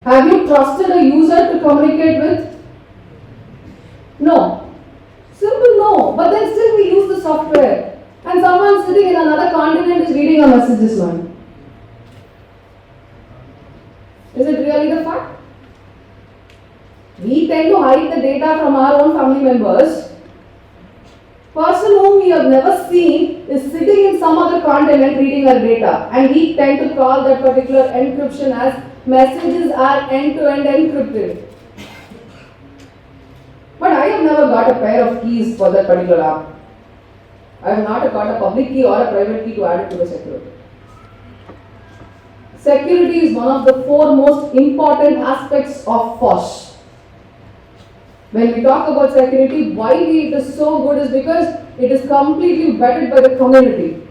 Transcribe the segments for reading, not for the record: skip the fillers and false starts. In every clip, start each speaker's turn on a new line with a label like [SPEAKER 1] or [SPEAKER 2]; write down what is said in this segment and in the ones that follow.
[SPEAKER 1] Have you trusted a user to communicate with? No. Simple no. But then still we use the software. And someone sitting in another continent is reading a message this one. Is it really the fact? We tend to hide the data from our own family members. Person whom we have never seen is sitting in some other continent reading our data, and we tend to call that particular encryption as messages are end-to-end encrypted. But I have never got a pair of keys for that particular app. I have not got a public key or a private key to add it to the security. Security is one of the four most important aspects of FOSS. When we talk about security, why it is so good is because it is completely vetted by the community.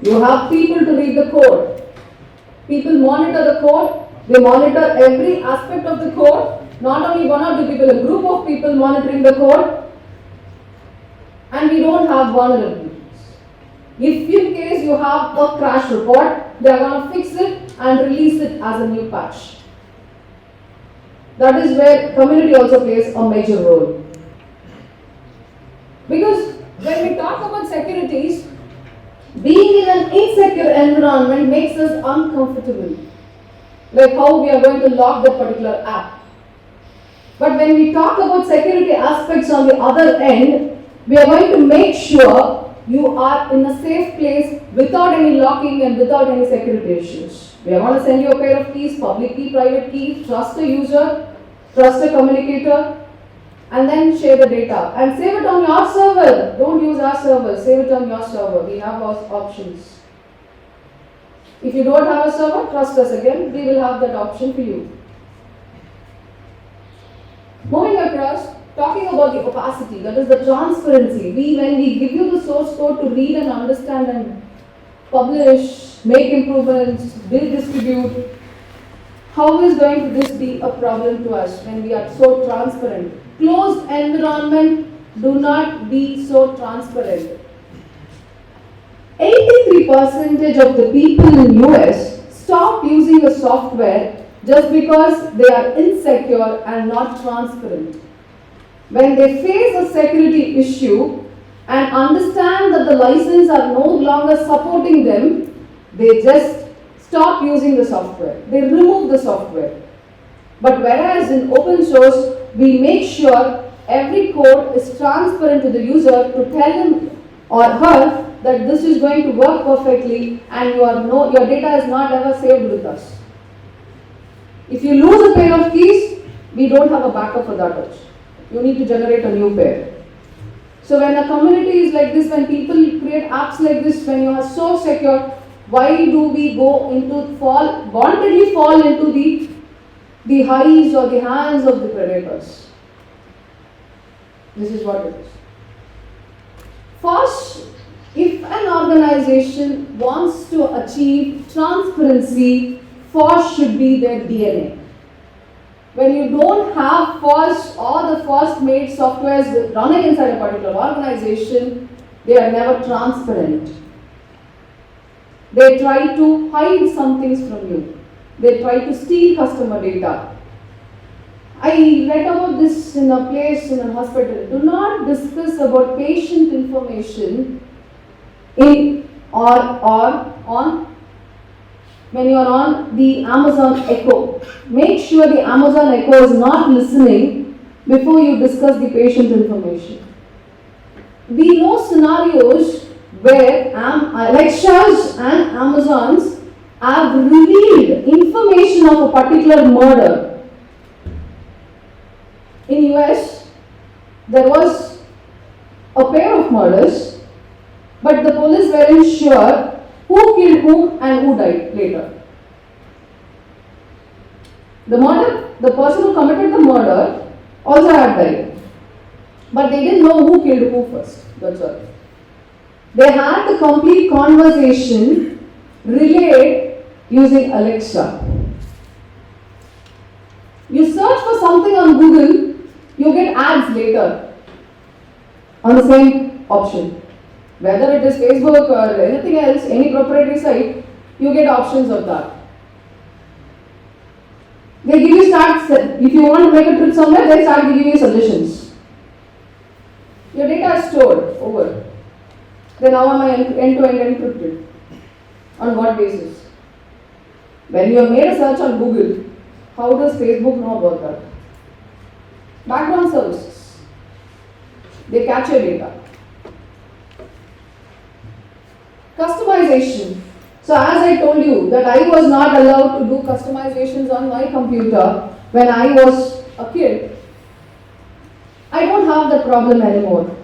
[SPEAKER 1] You have people to read the code. People monitor the code. They monitor every aspect of the code. Not only one or two people, a group of people monitoring the code. And we don't have vulnerabilities. If in case you have a crash report, they are going to fix it and release it as a new patch. That is where community also plays a major role. Because when we talk about securities, being in an insecure environment makes us uncomfortable. Like how we are going to lock that particular app. But when we talk about security aspects on the other end, we are going to make sure you are in a safe place without any locking and without any security issues. We are going to send you a pair of keys, public key, private key, trust a user, trust a communicator, and then share the data. And save it on your server. Don't use our server, save it on your server. We have options. If you don't have a server, trust us again, we will have that option for you. Moving across, talking about the opacity, that is the transparency. When we give you the source code to read and understand and publish, make improvements, build, distribute, how is going to this be a problem to us when we are so transparent? Closed environment, do not be so transparent. 83% of the people in US stop using the software just because they are insecure and not transparent. When they face a security issue and understand that the licenses are no longer supporting them, they just stop using the software. They remove the software. But whereas in open source, we make sure every code is transparent to the user to tell him or her that this is going to work perfectly and your data is not ever saved with us. If you lose a pair of keys, we don't have a backup for that. You need to generate a new pair. So when a community is like this, when people create apps like this, when you are so secure, why do we voluntarily fall into the highs or the hands of the predators? This is what it is. First, if an organization wants to achieve transparency, FOSS should be their DNA. When you don't have FOSS or the FOSS-made softwares running inside a particular organization, they are never transparent. They try to hide some things from you. They try to steal customer data. I read about this in a place in a hospital. Do not discuss about patient information when you are on the Amazon Echo. Make sure the Amazon Echo is not listening before you discuss the patient information. We know scenarios where Alexas and Amazons have revealed information of a particular murder. In US, there was a pair of murders, but the police weren't sure who killed whom and who died later. The person who committed the murder also had died, but they didn't know who killed who first. That's all. They had the complete conversation relayed using Alexa. You search for something on Google, you get ads later on the same option. Whether it is Facebook or anything else, any proprietary site, you get options of that. They give you if you want to make a trip somewhere, they start giving you suggestions. Your data is stored over. Then how am I end-to-end encrypted? On what basis? When you have made a search on Google, how does Facebook know about that? Background services. They catch your data. Customization. So as I told you that I was not allowed to do customizations on my computer when I was a kid, I don't have that problem anymore.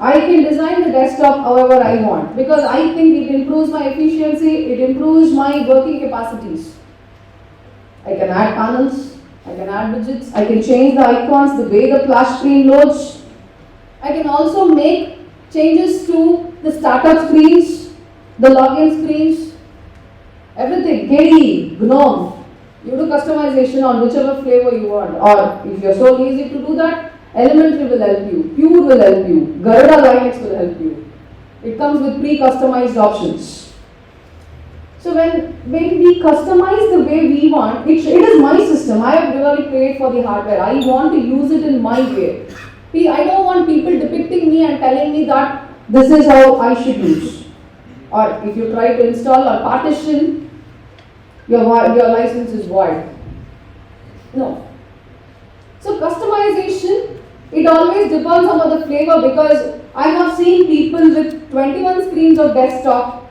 [SPEAKER 1] I can design the desktop however I want because I think it improves my efficiency, it improves my working capacities. I can add panels, I can add widgets, I can change the icons, the way the flash screen loads. I can also make changes to the startup screens, the login screens, everything, KDE, GNOME. You do customization on whichever flavor you want, or if you're so easy to do that, Elementary will help you, Pure will help you, Garuda Linux will help you. It comes with pre-customized options. So when we customize the way we want, it is my system. I have really paid for the hardware. I want to use it in my way. I don't want people depicting me and telling me that this is how I should use. Or if you try to install or partition, your license is void. No. So customization, it always depends on the flavor because I have seen people with 21 screens of desktop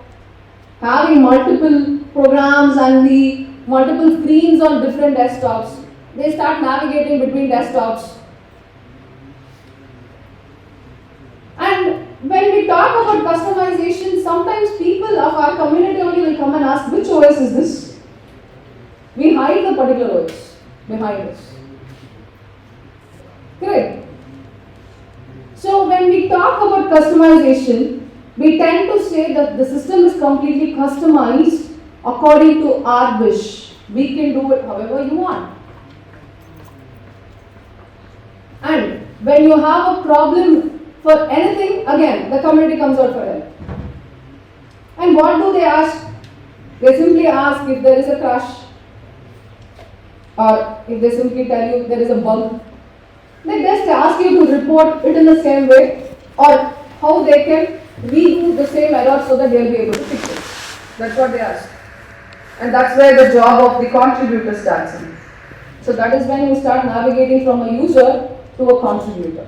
[SPEAKER 1] having multiple programs and the multiple screens on different desktops. They start navigating between desktops. And when we talk about customization, sometimes people of our community only will come and ask, which OS is this? We hide the particular OS behind us. Correct? So when we talk about customization, we tend to say that the system is completely customized according to our wish. We can do it however you want. And when you have a problem for anything, again, the community comes out for help. And what do they ask? They simply ask if there is a crash, or if they simply tell you there is a bug. They just ask you to report it in the same way, or how they can redo the same error so that they will be able to fix it. That's what they ask. And that's where the job of the contributor starts in. So that is when you start navigating from a user to a contributor.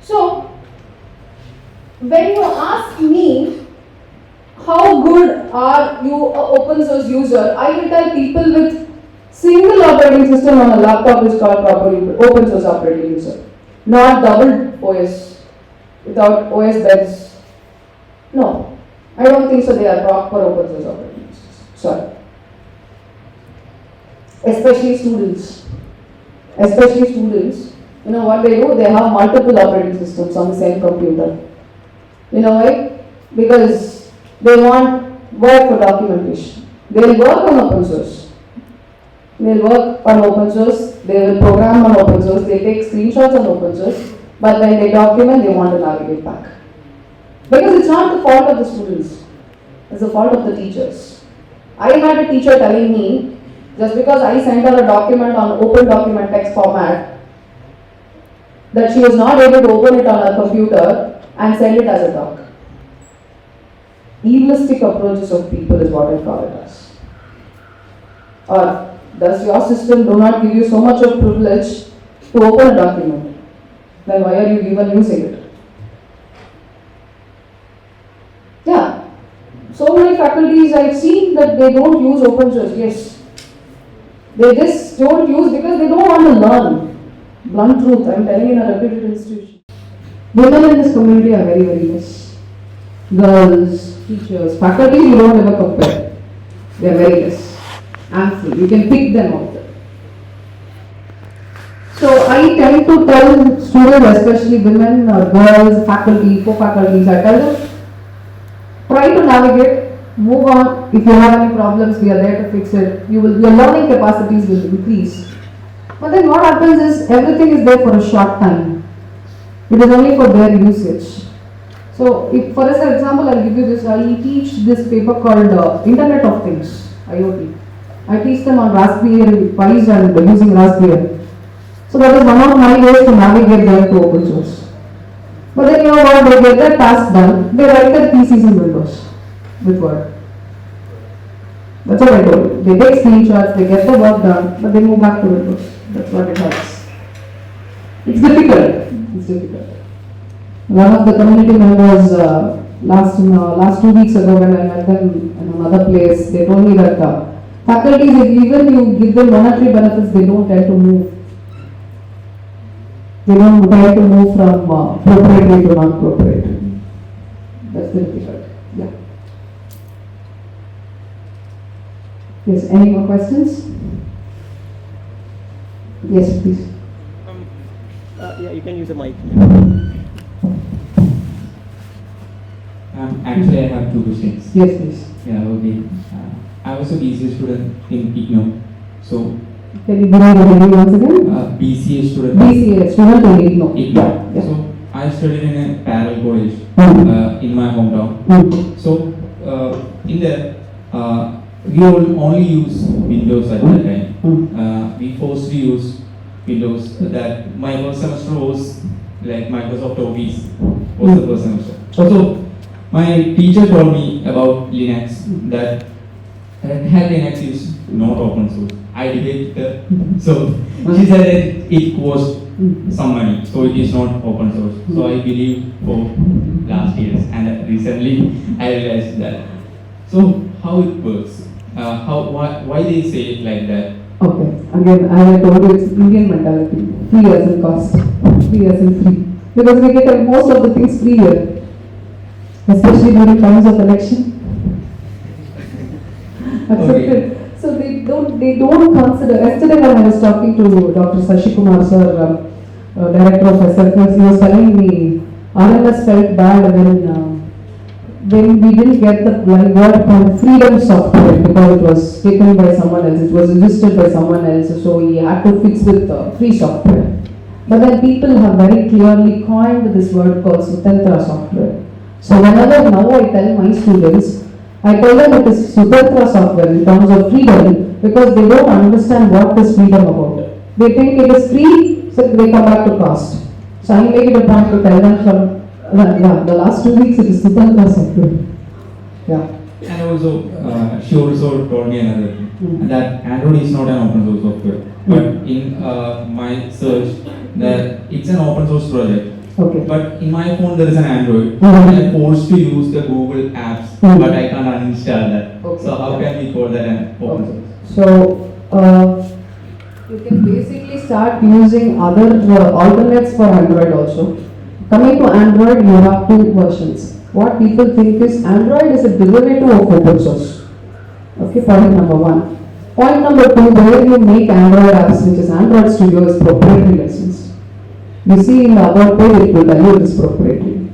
[SPEAKER 1] So, when you ask me, how good are you an open source user, I will tell people with single operating system on a laptop is called properly open source operating user. Not double OS, without OS beds. No, I don't think so they are proper open source operating users. Sorry. Especially students, you know what they do? They have multiple operating systems on the same computer. You know why? Because they want work for documentation. They will work on open source. They will work on open source. They will program on open source. They take screenshots on open source. But when they document, they want to navigate back. Because it's not the fault of the students. It's the fault of the teachers. I had a teacher telling me, just because I sent her a document on open document text format, that she was not able to open it on her computer and send it as a doc. Evilistic approaches of people is what I call it as. Or does your system do not give you so much of privilege to open a document? Then why are you even using it? Yeah. So many faculties I've seen that they don't use open source. Yes. They just don't use because they don't want to learn. Blunt truth, I'm telling you in a reputed institution. Women in this community are very, very less. Girls, teachers, faculty, you don't ever compare. They are very less. Ample. You can pick them out. So I tend to tell students, especially women or girls, faculty, co-faculties, I tell them, try to navigate, move on. If you have any problems, we are there to fix it. Your learning capacities will increase. But then what happens is everything is there for a short time. It is only for their usage. So, if, for example, I'll give you this. I teach this paper called Internet of Things, IoT. I teach them on Raspberry Pis and using Raspberry. So that is one of my ways to navigate them to open source. But then you know what, they get their task done, they write their PCs in Windows with Word. That's what I told. They take screenshots, they get the work done, but they move back to Windows. That's what it has. It's difficult. It's difficult. One of the community members last 2 weeks ago when I met them in another place, they told me that faculties, if even you give them monetary benefits, they don't tend to move. They don't try to move from proprietary to non-proprietary. That's difficult. Yeah. Yes, any more questions? Yes, please.
[SPEAKER 2] Yeah, you can use the mic.
[SPEAKER 3] Actually, I have two questions.
[SPEAKER 1] Yes, please.
[SPEAKER 3] Yeah, okay. I was a BCA student in IGNO. So,
[SPEAKER 1] Can you give me the name once again?
[SPEAKER 3] BCA student.
[SPEAKER 1] BCA, student in IGNO.
[SPEAKER 3] IGNO.
[SPEAKER 1] Yeah.
[SPEAKER 3] So, I studied in a parallel college in my hometown. So, in there, we will only use Windows at that time. We forced to use Windows. That my first semester was like Microsoft Office was the first semester. So, my teacher told me about Linux, that Red Hat Linux is not open source. I debated her. So she said that it costs some money, so it is not open source. So I believe for last years, and recently I realized that. So how it works? Why they say it like that?
[SPEAKER 1] Okay, again, I told you it's Indian mentality. Free as in cost, free as in free. Because we get most of the things free here, especially during times of election. Accepted.
[SPEAKER 3] Okay.
[SPEAKER 1] So they don't consider. Yesterday when I was talking to Dr. Sashi Kumar sir, director of SFS, he was telling me RMS felt bad when we didn't get the word from freedom software because it was taken by someone else, it was registered by someone else, so he had to fix with free software. But then people have very clearly coined this word called Swatantra software. So whenever now I tell my students, I tell them it is Swatantra software in terms of freedom because they don't understand what is freedom about. They think it is free, so they come back to cost. So I make it a point to tell them from the last 2 weeks it is Swatantra software. Yeah.
[SPEAKER 3] And also, she also told me another thing, that Android is not an open source software. But in my search, that it's an open source project.
[SPEAKER 1] Okay.
[SPEAKER 3] But in my phone there is an Android. I'm forced to use the Google apps, but I can't uninstall that.
[SPEAKER 1] Okay.
[SPEAKER 3] So how can we call that an open source?
[SPEAKER 1] So you can basically start using other alternates for Android also. Coming to Android, you have two versions. What people think is Android is a derivative of open source. Okay, point number one. Point number two, where you make Android apps, which is Android Studio, is proprietary license. You see in the about page, it will tell you it is proprietary.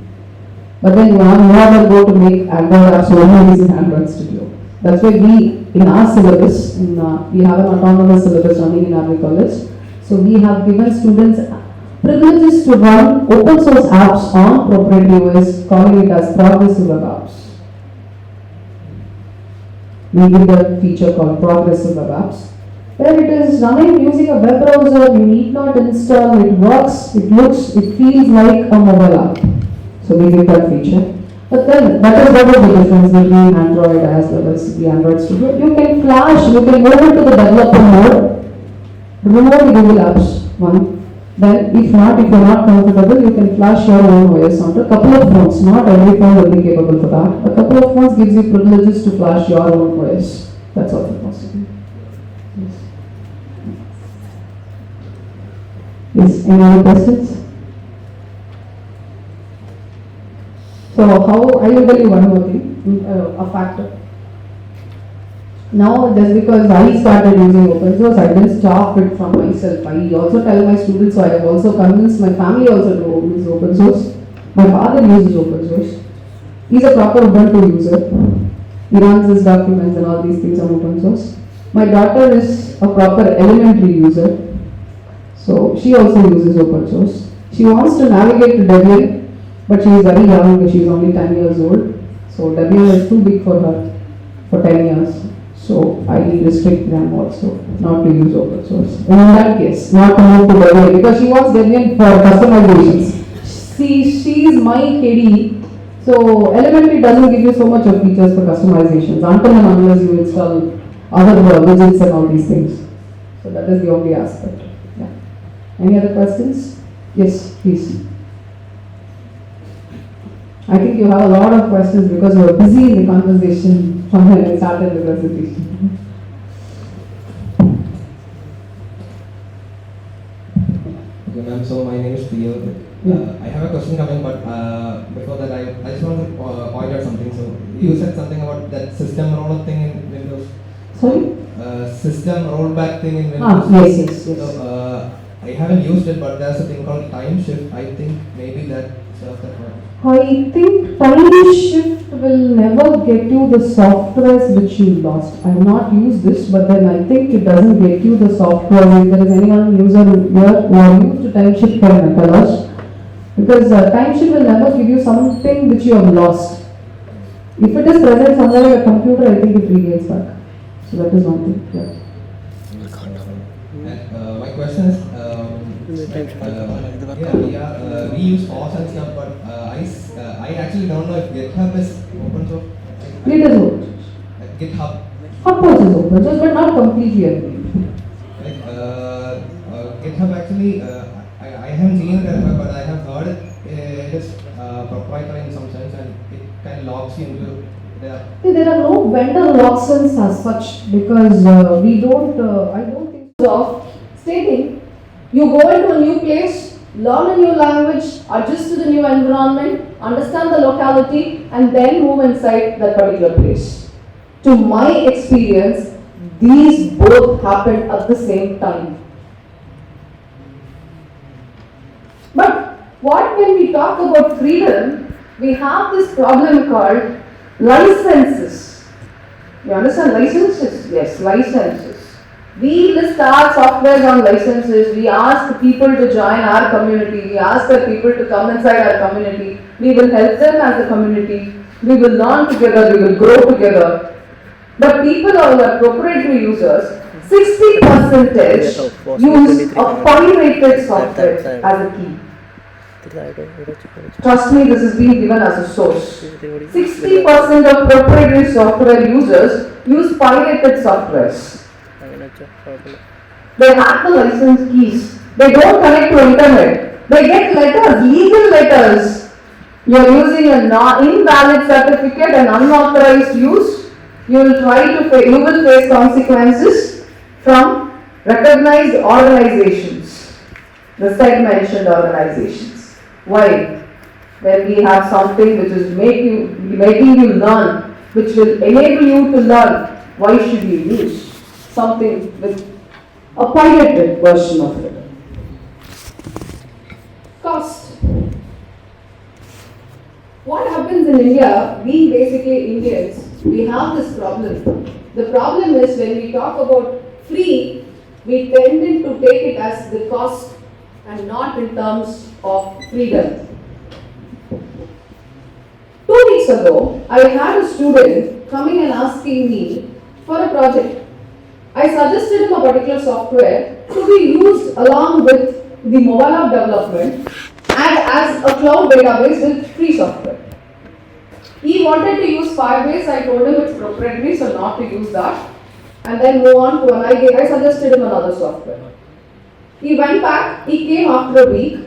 [SPEAKER 1] But then you have no other go to make Android apps only using Android Studio. That's why we, in our syllabus, we have an autonomous syllabus running in our college. So we have given students privileges to run open source apps on proprietary OS, calling it as progressive web apps. We give that feature called progressive web apps, where it is running using a web browser. You need not install, it works, it looks, it feels like a mobile app. So we give that feature. But then that is what is the difference between Android as well as the Android Studio. You can flash, you can go into the developer mode, remove the Google Apps one. Then if not, if you are not comfortable, you can flash your own OS onto a couple of phones. Not every phone will be capable for that. A couple of phones gives you privileges to flash your own OS. That's also possible. Yes, any other questions? So how, I will tell you one more thing, a factor. Now, just because I started using open source, I didn't stop it from myself. I also tell my students, so I have also convinced my family also to use open source. My father uses open source. He's a proper Ubuntu user. He runs his documents and all these things on open source. My daughter is a proper elementary user. So she also uses open source. She wants to navigate to Debian, but she is very young, she is only 10 years old. So Debian is too big for her for 10 years. So I will restrict them also not to use open source. In that case, not to move to Debian because she wants Debian for customizations. She is my KDE. So Elementary doesn't give you so much of features for customizations until and unless you install other widgets and all these things. So that is the only aspect. Yeah. Any other questions? Yes, please. I think you have a lot of questions because you were busy in the conversation from when I started the presentation.
[SPEAKER 4] Okay, ma'am. So my name is Theo. I have a question coming, but before that, I just want to point out something. So you said something about that system roll thing in Windows.
[SPEAKER 1] Sorry?
[SPEAKER 4] System rollback thing in Windows.
[SPEAKER 1] Yes.
[SPEAKER 4] So I haven't used it, but there's a thing called time shift. I think maybe that serves that one.
[SPEAKER 1] I think time shift will never get you the softwares which you lost. I have not used this, but then I think it doesn't get you the software. If there is anyone user here who are used to time shift, can tell us. Because time shift will never give you something which you have lost. If it is present somewhere in your computer, I think it regains back. So that is one thing. Yeah.
[SPEAKER 4] And my question is, we use FOSS and stuff, but I actually don't know if GitHub is open source.
[SPEAKER 1] It is open.
[SPEAKER 4] GitHub.
[SPEAKER 1] Of course, it's open source, but not completely open.
[SPEAKER 4] Like GitHub actually, I haven't seen it, but I have heard it is proprietary in some sense, and it kind of locks you into there.
[SPEAKER 1] There are no vendor lock-ins as such because we don't. I don't think of stating you go into a new place, learn a new language, adjust to the new environment, understand the locality, and then move inside that particular place. To my experience, these both happen at the same time. But what when we talk about freedom, we have this problem called licenses. You understand licenses? Yes, licenses. We list our software on licenses. We ask people to join our community. We ask our people to come inside our community. We will help them as a community. We will learn together. We will grow together. But people who are proprietary users, 60% use a pirated software as a key. Trust me, this is being given as a source. 60% of proprietary software users use pirated softwares. They have the license keys. They don't connect to internet. They get letters, legal letters. You are using an invalid certificate and unauthorized use. You will face consequences from recognized organizations, the said mentioned organizations. Why? When we have something which is making you learn, which will enable you to learn, why should you use something with a pirated version of it? Cost. What happens in India, being basically Indians, we have this problem. The problem is when we talk about free, we tend to take it as the cost and not in terms of freedom. 2 weeks ago, I had a student coming and asking me for a project. I suggested him a particular software to be used along with the mobile app development and as a cloud database with free software. He wanted to use Firebase. I told him it's proprietary, so not to use that. And then move on to I suggested him another software. He went back, he came after a week.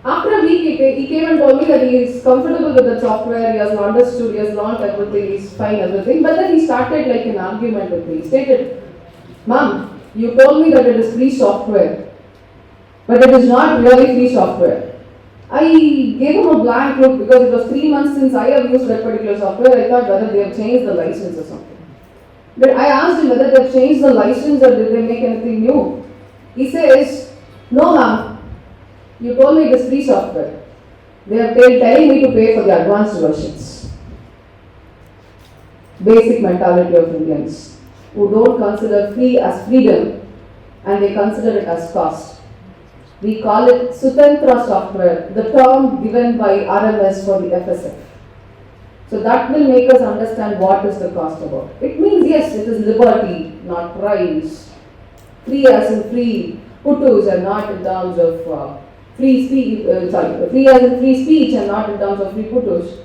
[SPEAKER 1] After a week, he came and told me that he is comfortable with the software, he has understood, he has learned everything, he's fine, everything. But then he started like an argument with me. He stated, "Ma'am, you told me that it is free software, but it is not really free software." I gave him a blank look because it was 3 months since I have used that particular software. I thought whether they have changed the license or something. But I asked him whether they have changed the license or did they make anything new. He says, "No, ma'am. You told me it is free software. They are telling me to pay for the advanced versions." Basic mentality of Indians who don't consider free as freedom and they consider it as cost. We call it Sutantra software, the term given by RMS for the FSF. So that will make us understand what is the cost about. It means yes, it is liberty, not price. Free as in free puttus and not in terms of free speech. Free as in free speech and not in terms of free puttus.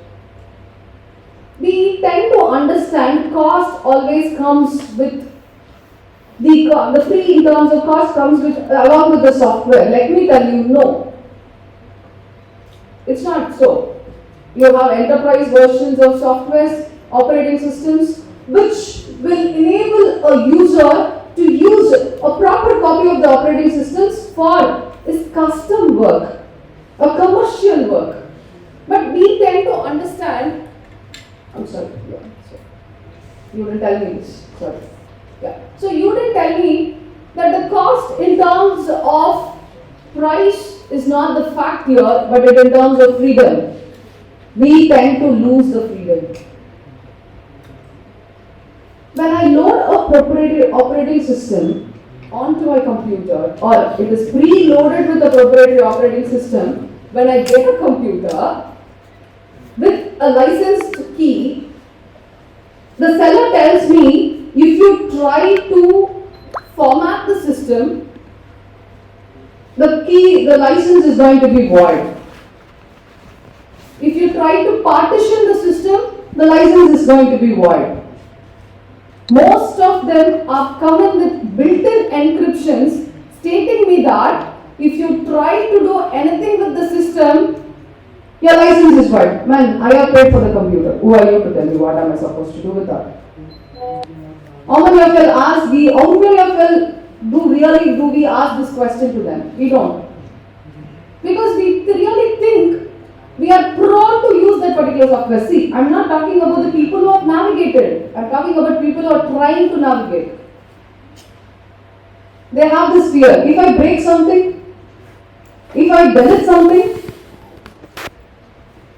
[SPEAKER 1] We tend to understand cost always comes with the free in terms of cost comes with along with the software. Let me tell you, no. It's not so. You have enterprise versions of softwares, operating systems, which will enable a user to use a proper copy of the operating systems for its custom work, a commercial work. But we tend to understand, I'm sorry, you didn't tell me this, sorry. Yeah. So you didn't tell me that the cost in terms of price is not the fact here, but it in terms of freedom. We tend to lose the freedom. When I load a proprietary operating system onto my computer, or it is pre-loaded with a proprietary operating system, when I get a computer with a licensed key, the seller tells me, if you try to format the system, the license is going to be void. If you try to partition the system, the license is going to be void. Most of them are coming with built-in encryptions stating me that if you try to do anything with the system, your license is void. Man, I have paid for the computer. Who are you to tell me what am I supposed to do with that? How many of you ask do we ask this question to them? We don't. Because we really think we are prone to use that particular software. See, I'm not talking about the people who have navigated. I'm talking about people who are trying to navigate. They have this fear. If I break something, if I delete something,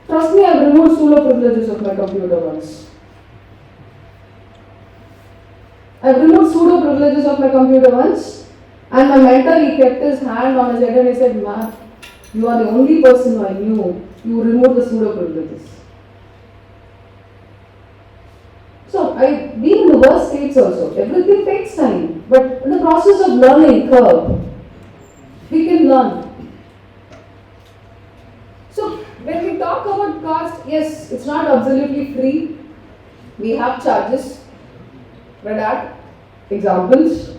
[SPEAKER 1] trust me, I've removed sudo privileges of my computer once. I've removed sudo privileges of my computer once, and my mentor, he kept his hand on his head and he said, "Man, you are the only person I knew. You removed the pseudo privileges." So I've been in the worst states also. Everything takes time, but in the process of learning curve, we can learn. So when we talk about cost, yes, it's not absolutely free. We have charges. Red Hat examples.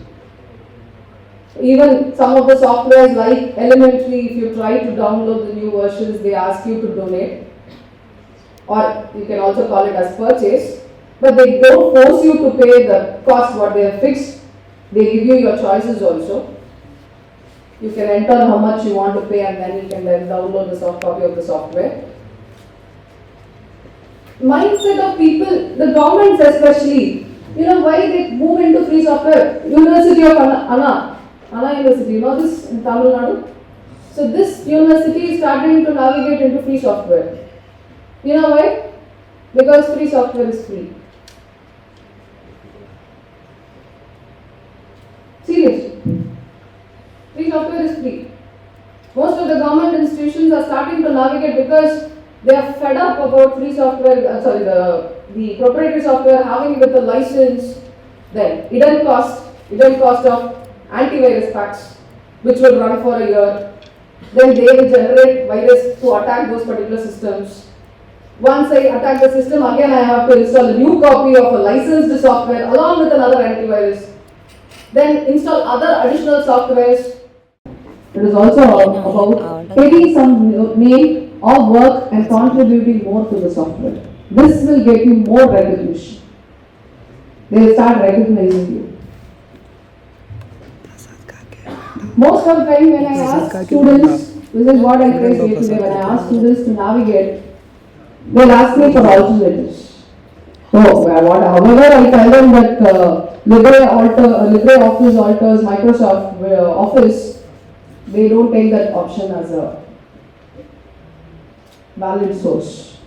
[SPEAKER 1] Even some of the softwares like Elementary, if you try to download the new versions, they ask you to donate, or you can also call it as purchase, but they don't force you to pay the cost what they have fixed. They give you your choices also. You can enter how much you want to pay, and then you can then download the soft copy of the software. Mindset of people, the governments especially, why they move into free software. University of Anna University, you know this in Tamil Nadu? So this university is starting to navigate into free software. You know why? Because free software is free. Seriously. Free software is free. Most of the government institutions are starting to navigate because they are fed up about free software, the proprietary software having with a license, then hidden cost of antivirus packs, which will run for a year. Then they will generate virus to attack those particular systems. Once I attack the system, again I have to install a new copy of a licensed software along with another antivirus. Then install other additional softwares. It is also about taking some name or work and contributing more to the software. This will get you more recognition. They will start recognizing you. Most of the time when I ask students, this is what I face here today, when I ask students to navigate, they'll ask me for alternatives. So, however, I tell them that LibreOffice alters Microsoft Office, they don't take that option as a valid source.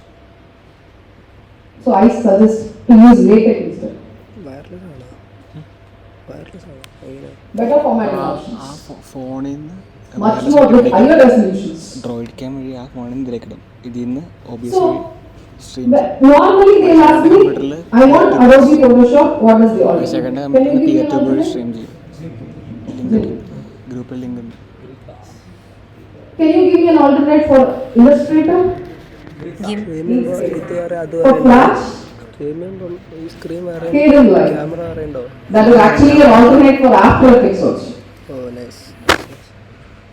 [SPEAKER 1] So I suggest to use LaTeX instead. Better formatting options. Much more with higher resolutions.
[SPEAKER 5] Droid cam വഴി ആ ഫോണിൽ ഇതിലേക്കിടും. ഇതിൽ നിന്ന്
[SPEAKER 1] So, But normally they ask me, I want Adobe Photoshop, what is the alternate? Can you give me an alternate? Can you give me an alternate for Illustrator? For Flash? Hidden light. That is actually an alternate for After Effects also.
[SPEAKER 2] Oh, nice.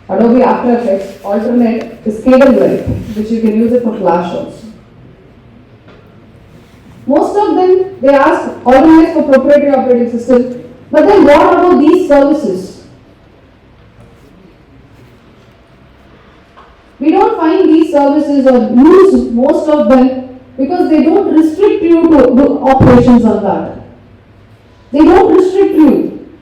[SPEAKER 1] Adobe After Effects alternate is Hidden light, which you can use it for Flash also. Most of them, they ask alternates for proprietary operating system. But then what about these services? We don't find these services or use most of them because they don't restrict you to do operations on that. They don't restrict you.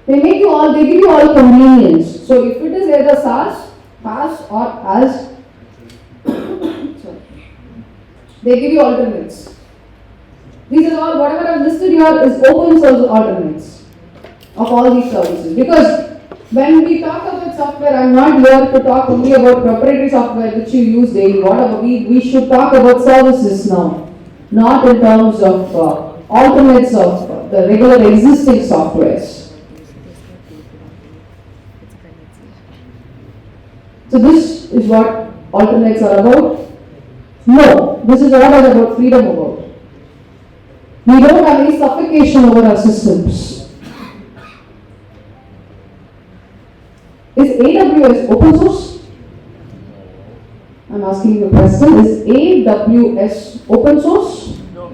[SPEAKER 1] They give you all convenience. So if it is either SaaS, PaaS or as, they give you alternates. These are all, whatever I've listed here is open source alternates of all these services. Because when we talk about software, I'm not here to talk only about proprietary software which you use daily. Whatever, we should talk about services now, not in terms of alternates of the regular existing softwares. So this is what alternates are about. No, this is what is about freedom about. We don't have any suffocation over our systems. Is AWS open source? I'm asking you a question. Is AWS open source? No.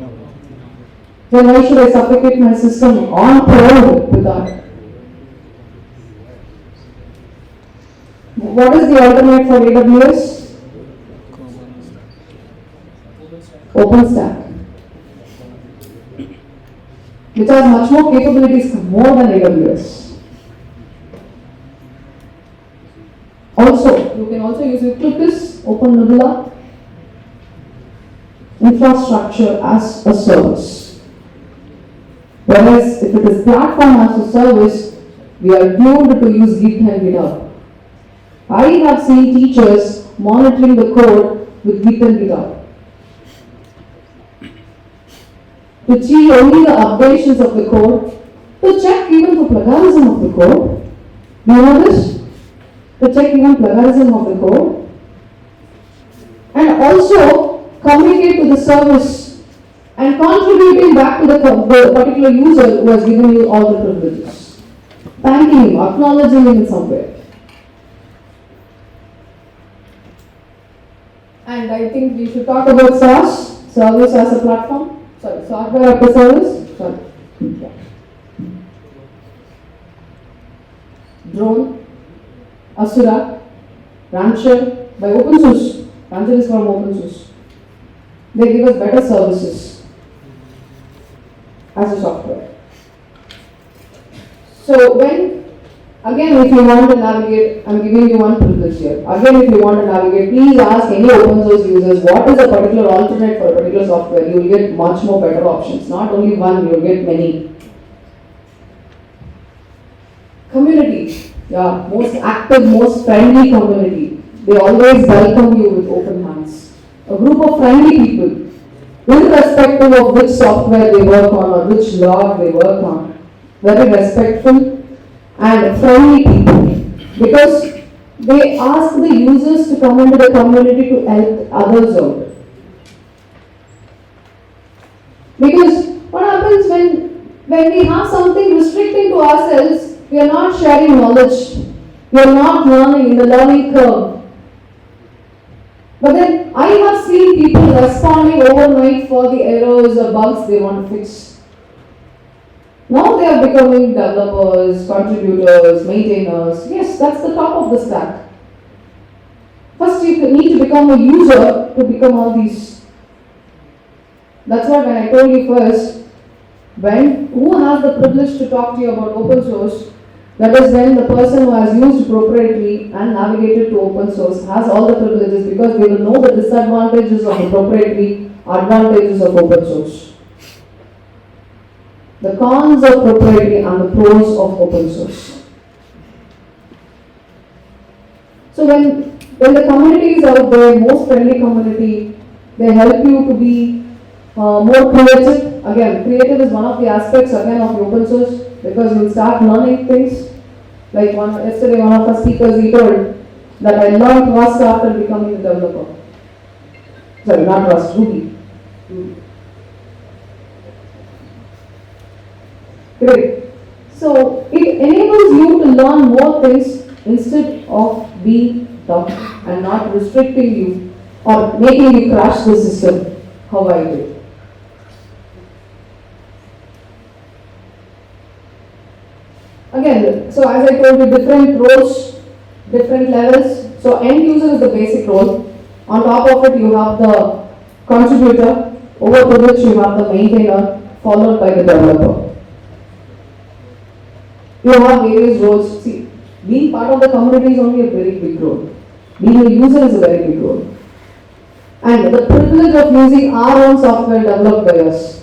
[SPEAKER 1] Then why should I suffocate my system on prod with that? What is the alternate for AWS? OpenStack. Which has much more capabilities, more than AWS. Also, you can also use Euclidus, OpenNebula, infrastructure as a service. Whereas if it is platform as a service, we are doomed to use Git and GitHub. I have seen teachers monitoring the code with Git and GitHub to see only the updations of the code, to check even the plagiarism of the code. Do you know this? To check even plagiarism of the code, and also communicate to the service and contributing back to the particular user who has given you all the privileges, thanking him, acknowledging him in some way. And I think we should talk about SaaS, service as a platform. Sorry, software as a service. Sorry. Yeah. Drone. Asura, Rancher, by open source. Rancher is from open source. They give us better services as a software. So again if you want to navigate, I'm giving you one privilege here. Again if you want to navigate, please ask any open source users what is a particular alternate for a particular software. You will get much more better options. Not only one, you will get many. Community. Yeah, most active, most friendly community. They always welcome you with open hands. A group of friendly people, irrespective of which software they work on or which log they work on. Very respectful and friendly people. Because they ask the users to come into the community to help others out. Because what happens when we have something restricting to ourselves, we are not sharing knowledge. We are not learning in the learning curve. But then I have seen people responding overnight for the errors or bugs they want to fix. Now they are becoming developers, contributors, maintainers. Yes, that's the top of the stack. First you need to become a user to become all these. That's why when I told you first, who has the privilege to talk to you about open source, that is when the person who has used proprietary and navigated to open source has all the privileges, because they will know the disadvantages of the proprietary, advantages of open source. The cons of proprietary and the pros of open source. So when the community is out there, most friendly community, They help you to be more creative. Again, creative is one of the aspects again of the open source because you'll start learning things. Like yesterday, one of our speakers, he told that I learned Rust after becoming a developer. Sorry, not Rust, Ruby. Great. So it enables you to learn more things instead of being tough and not restricting you or making you crash the system. How I did. Again, so as I told you, different roles, different levels. So end user is the basic role. On top of it, you have the contributor, over to which you have the maintainer, followed by the developer. You have various roles. See, being part of the community is only a very big role. Being a user is a very big role. And the privilege of using our own software developed by us.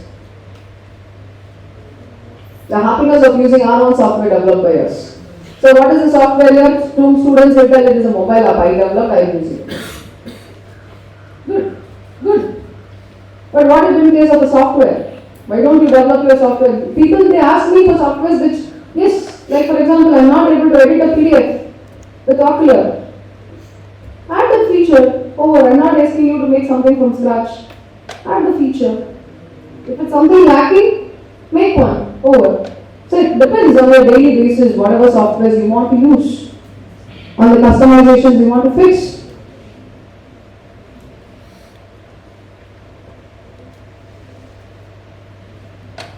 [SPEAKER 1] The happiness of using our own software developed by us. So what is the software here? Two students will tell it is a mobile app. I developed, I use it. Good, good. But what is in case of the software? Why don't you develop your software? People, they ask me for softwares which, yes, like for example, I am not able to edit a PDF with Ocular. Add the feature. Oh, I am not asking you to make something from scratch. Add the feature. If it's something lacking, make one. Over. So it depends on your daily basis, whatever softwares you want to use, on the customizations you want to fix.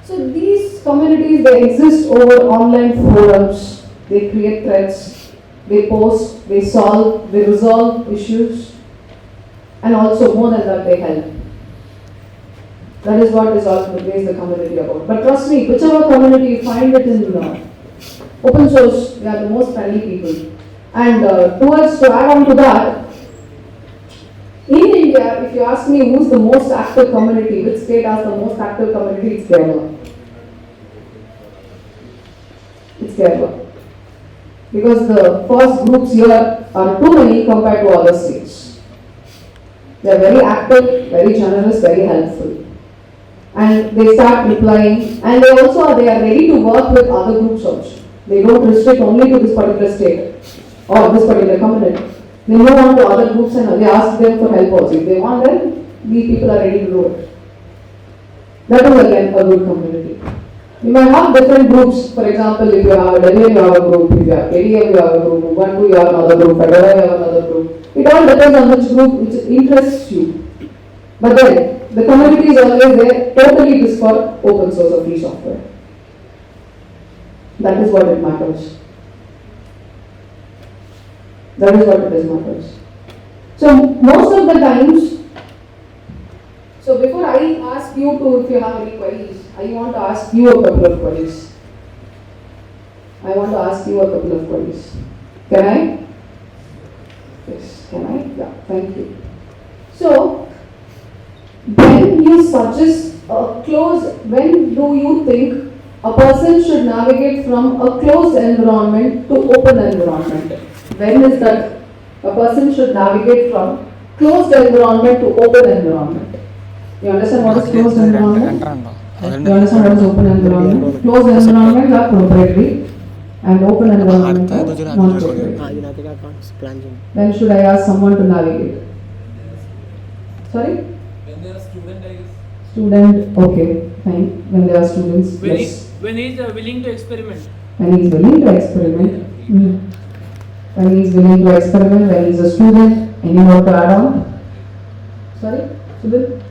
[SPEAKER 1] So these communities, they exist over online forums. They create threads, they post, they solve, they resolve issues, and also more than that, they help. That is what is also the community about. But trust me, whichever community you find it in open source, they are the most friendly people. And to add on to that, in India, if you ask me who's the most active community, which state has the most active community, it's Kerala. It's Kerala. Because the first groups here are too many compared to other states. They are very active, very generous, very helpful. And they start replying, and they are ready to work with other groups also. They don't restrict only to this particular state or this particular community. They move on to other groups and they ask them for help also. If they want them, these people are ready to do it. That is again a good community. You might have different groups. For example, if you have a Debian, you have a group. If you have KDM, you have a group. Ubuntu, you have another group. Fedora, you have another group. It all depends on which group which interests you. But then, the community is always there, totally it is for open source or free software. That is what it matters. That is what it is matters. So most of the times, so before I ask you to, if you have any queries, I want to ask you a couple of queries. Can I? Yes, can I? Yeah, thank you. So, when you suggest when do you think a person should navigate from a closed environment to open environment? When is that a person should navigate from closed environment to open environment? You understand what is closed environment? You understand what is open environment? Closed environments are proprietary and open environments are non-proprietary. When should I ask someone to navigate? Sorry?
[SPEAKER 5] When they are student, I guess.
[SPEAKER 1] Student, okay, fine. When they are students, yes.
[SPEAKER 5] When he is willing to experiment.
[SPEAKER 1] When he is willing to experiment. When he is willing to experiment, when he is a student. Any more to add on? Sorry? Student?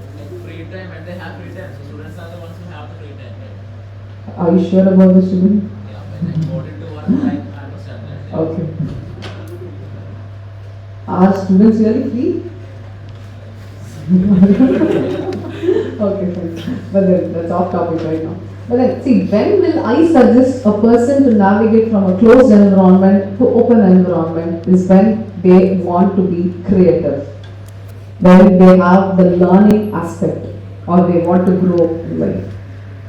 [SPEAKER 5] Free time, and they have free time. So students are the ones who have the free time. Right?
[SPEAKER 1] Are you sure about the student?
[SPEAKER 5] Yeah, when I got into one, I understand that.
[SPEAKER 1] Okay. Are students really free? Okay, fine. But then that's off topic right now. But then, see, when will I suggest a person to navigate from a closed environment to open environment is when they want to be creative. When they have the learning aspect or they want to grow in life.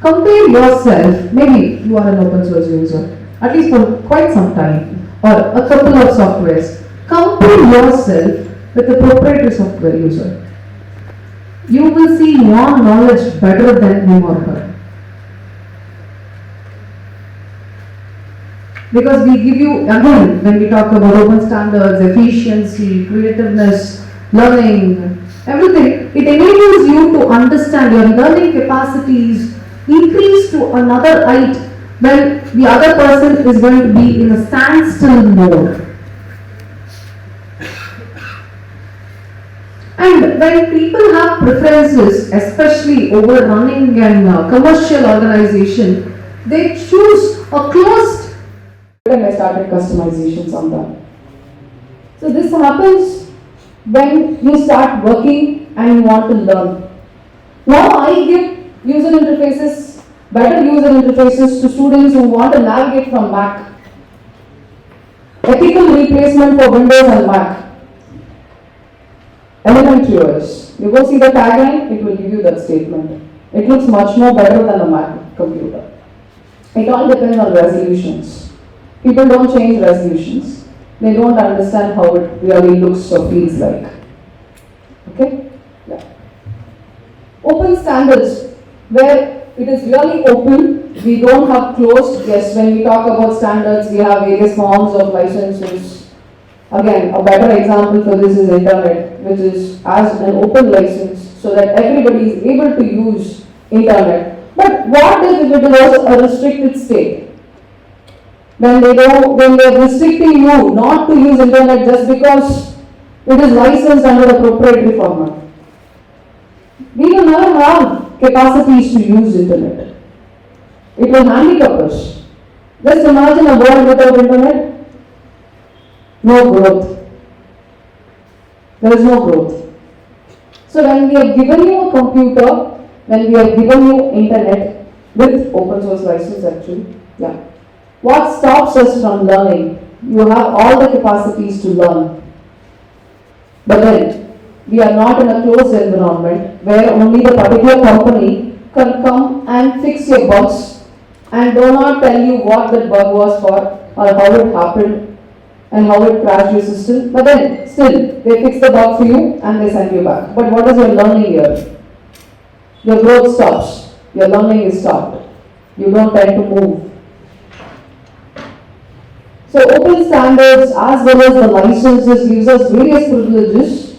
[SPEAKER 1] Compare yourself, maybe you are an open source user, at least for quite some time, or a couple of softwares. Compare yourself with a proprietary software user. you will see your knowledge better than him or her. Because we give you, again, when we talk about open standards, efficiency, creativeness, learning, everything, it enables you to understand your learning capacities increase to another height when the other person is going to be in a standstill mode. And when people have preferences, especially over running an commercial organization, they choose a closed. And I started customizations on that. So this happens when you start working and you want to learn. Now I give user interfaces, better user interfaces to students who want to navigate from Mac. Ethical replacement for Windows and Mac. Elementary OS. You go see the tagline, it will give you that statement. It looks much more better than a Mac computer. It all depends on resolutions. People don't change resolutions. They don't understand how it really looks or feels like. Okay? Yeah. Open standards, where it is really open, we don't have closed. Yes, when we talk about standards, we have various forms of licenses. Again, a better example for this is internet, which is as an open license so that everybody is able to use internet. But what if it was a restricted state? When they are restricting you not to use internet just because it is licensed under the proprietary format. We will never have capacities to use internet. It will handicap us. Just imagine a world without internet. No growth. There is no growth. So when we have given you a computer, when we have given you internet with open source license actually, yeah. What stops us from learning? You have all the capacities to learn. But then, we are not in a closed environment where only the particular company can come and fix your bugs and do not tell you what that bug was for or how it happened and how it crashed your system. But then, still, they fix the bug for you and they send you back. But what is your learning here? Your growth stops. Your learning is stopped. You don't tend to move. So open standards as well as the licenses gives us various privileges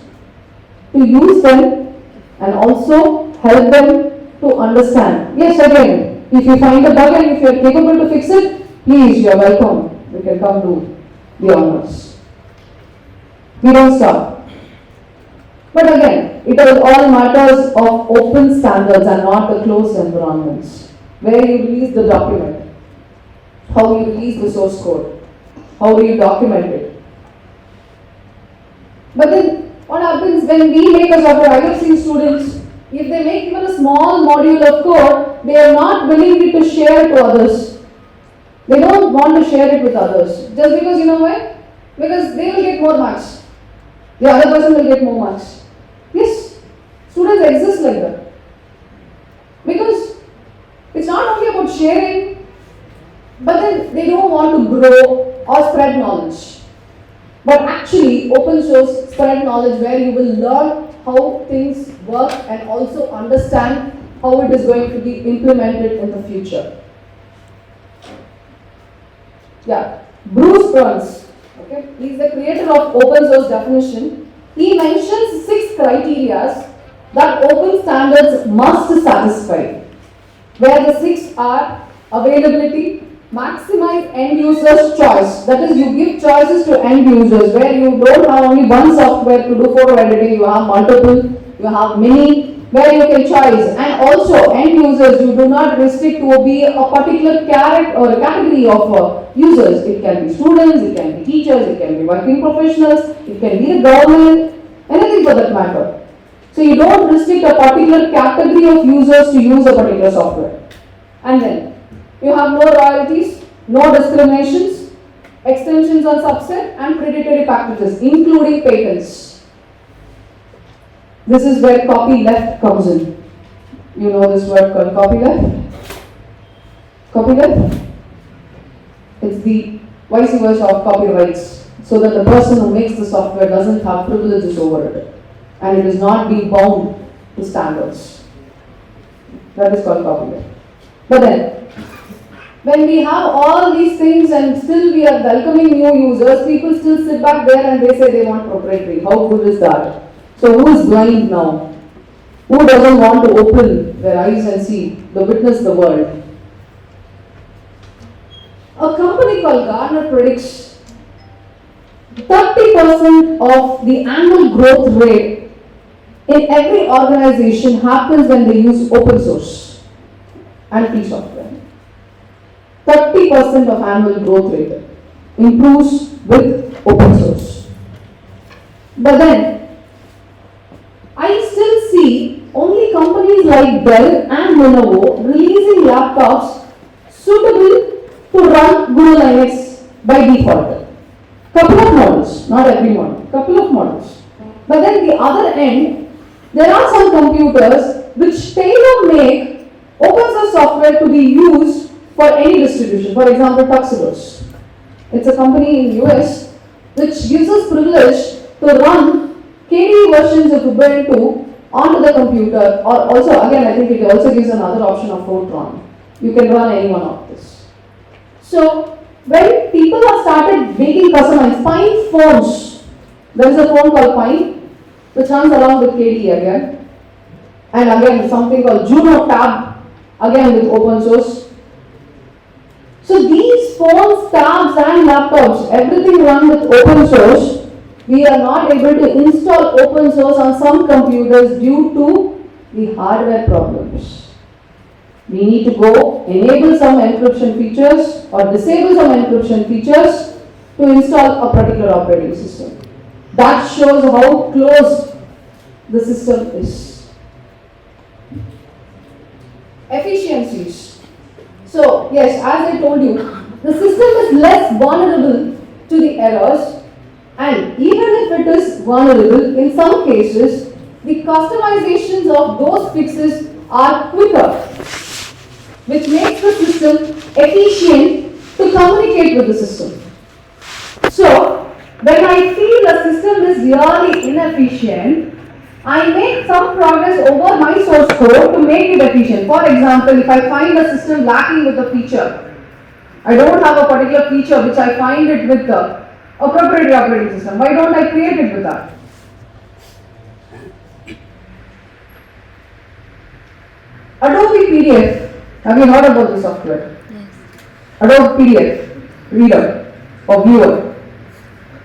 [SPEAKER 1] to use them and also help them to understand. Yes, again, if you find a bug and if you are capable to fix it, please, you are welcome. You can come do the honors. We don't stop. But again, it is all matters of open standards and not the closed environments where you release the document, how you release the source code. How do you document it? But then, what happens when we make a software? I have seen students, if they make even a small module of code, they are not willing to share to others. They don't want to share it with others. Just because, you know why? Because they will get more marks. The other person will get more marks. Yes, students exist like that. Because it's not only about sharing, but then they don't want to grow or spread knowledge. But actually, open source spread knowledge where you will learn how things work and also understand how it is going to be implemented in the future. Yeah, Bruce Burns, okay, he is the creator of open source definition. He mentions 6 criteria that open standards must satisfy, where the 6 are availability, maximize end users' choice. That is, you give choices to end users where you don't have only one software to do photo editing, you have multiple, you have many, where you can choose. And also, end users, you do not restrict to be a particular category of users. It can be students, it can be teachers, it can be working professionals, it can be the government, anything for that matter. So you don't restrict a particular category of users to use a particular software. And then, you have no royalties, no discriminations, extensions on subset and predatory packages, including patents. This is where copyleft comes in. You know this word called copyleft? Copyleft? It's the vice versa of copyrights, so that the person who makes the software doesn't have privileges over it and it is not being bound to standards. That is called copyright. But then, when we have all these things and still we are welcoming new users, people still sit back there and they say they want proprietary. How good is that? So who is blind now? Who doesn't want to open their eyes and see, witness the world? A company called Gartner predicts 30% of the annual growth rate in every organization happens when they use open source and free software. 30% of annual growth rate improves with open source. But then, I still see only companies like Dell and Lenovo releasing laptops suitable to run Google Linux by default. Couple of models, not every model, couple of models. But then the other end, there are some computers which tailor make open source software to be used for any distribution. For example, Tuxedos. It's a company in US which gives us privilege to run KDE versions of Ubuntu onto the computer, or also again I think it also gives another option of Fortran. You can run any one of this. So when people have started making customized Pine phones, there is a phone called Pine which runs along with KDE again, and again something called Juno Tab again with open source. So these phones, tabs and laptops, everything run with open source. We are not able to install open source on some computers due to the hardware problems. We need to go enable some encryption features or disable some encryption features to install a particular operating system. That shows how close the system is. Efficiencies. So yes, as I told you, the system is less vulnerable to the errors, and even if it is vulnerable, in some cases, the customizations of those fixes are quicker, which makes the system efficient to communicate with the system. So, when I feel the system is really inefficient, I make some progress over my source code to make it efficient. For example, if I find the system lacking with a feature, I don't have a particular feature which I find it with a proprietary operating system, why don't I create it with that? Adobe PDF. Have you heard about this software? Yes. Adobe PDF Reader or Viewer.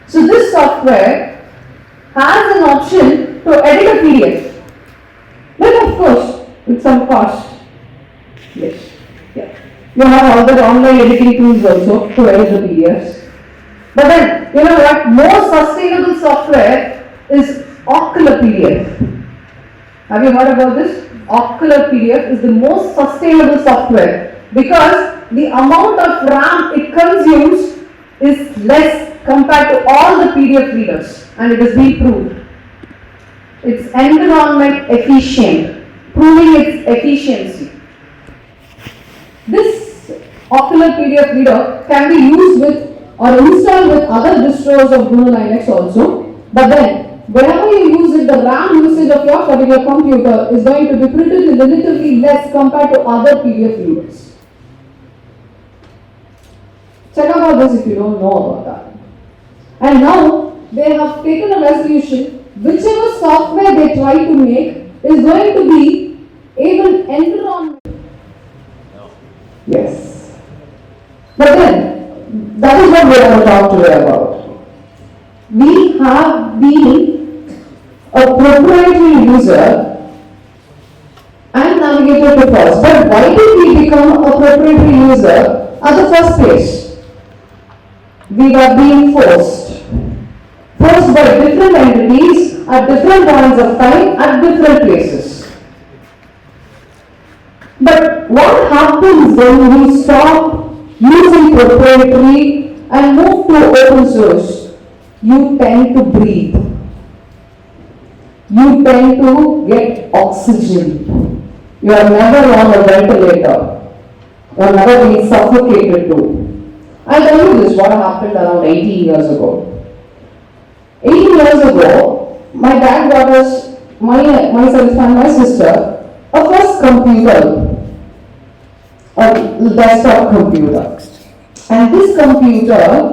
[SPEAKER 1] So this software has an option to edit a PDF. But of course, with some cost. Yes. Yeah. You have other online editing tools also to edit the PDFs. But then, you know what? More sustainable software is Ocular PDF. Have you heard about this? Ocular PDF is the most sustainable software because the amount of RAM it consumes is less compared to all the PDF readers, and it has been proved. It's environment efficient, proving its efficiency. This Ocular PDF reader can be used with or installed with other distros of GNU Linux also, but then whenever you use it, the RAM usage of your particular computer is going to be pretty relatively less compared to other PDF readers. Check about this if you don't know about that. And now they have taken a resolution, whichever software they try to make is going to be able environment. Yes. But then, that is what we are going to talk today about. We have been a proprietary user and navigator to FOSS. But why did we become a proprietary user at the first place? We were being forced by different entities at different points of time at different places. But what happens when we stop using proprietary and move to open source? You tend to breathe. You tend to get oxygen. You are never on a ventilator. You are never being suffocated to. I'll tell you this, what happened around 18 years ago. 18 years ago, my dad got us myself and my sister a first computer, a desktop computer. And this computer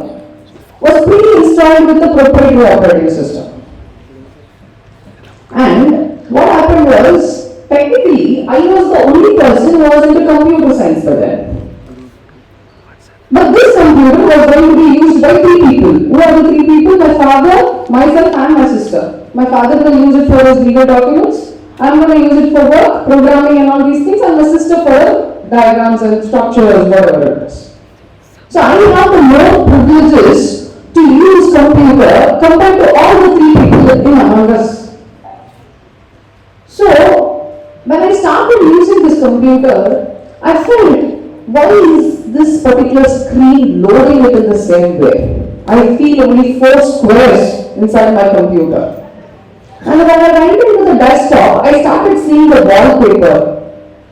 [SPEAKER 1] was pre-installed with the proprietary operating system. And what happened was, technically, I was the only person who was into computer science for that. But this computer was going to be used by 3 people. Who are the 3 people? My father, myself and my sister. My father will use it for his legal documents. I'm going to use it for work, programming and all these things, and my sister for diagrams and structures, whatever it is. So I have the more privileges to use computer compared to all the 3 people in among us. So when I started using this computer, I felt, why is this particular screen loading it in the same way? I feel only 4 squares inside my computer. And when I went into the desktop, I started seeing the wallpaper.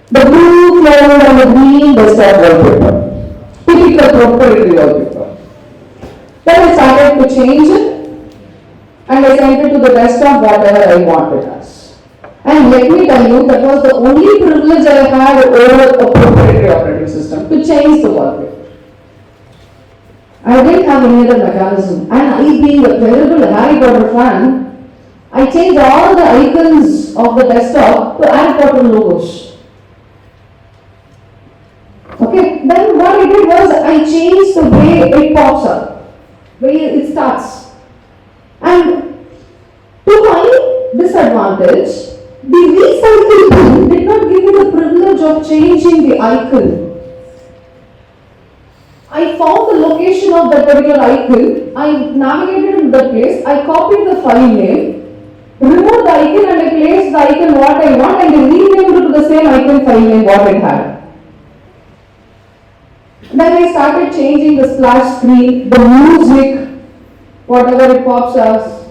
[SPEAKER 1] The blue cloud and the green desktop wallpaper. Typical proprietary wallpaper. Then I started to change it and I sent it to the desktop whatever I wanted as. And let me tell you, that was the only privilege I had over a proprietary operating system, to change the wallpaper. I didn't have any other mechanism. And I, being a terrible Harry Potter fan, I changed all the icons of the desktop to Harry Potter logos. Okay, then what I did was, I changed the way it pops up, way it starts. And to my disadvantage, the recycle bin did not give me the privilege of changing the icon. I found the location of that particular icon, I navigated in that place, I copied the file name, removed the icon and I placed the icon what I want and I renamed it to the same icon file name what it had. Then I started changing the splash screen, the music, whatever it pops us.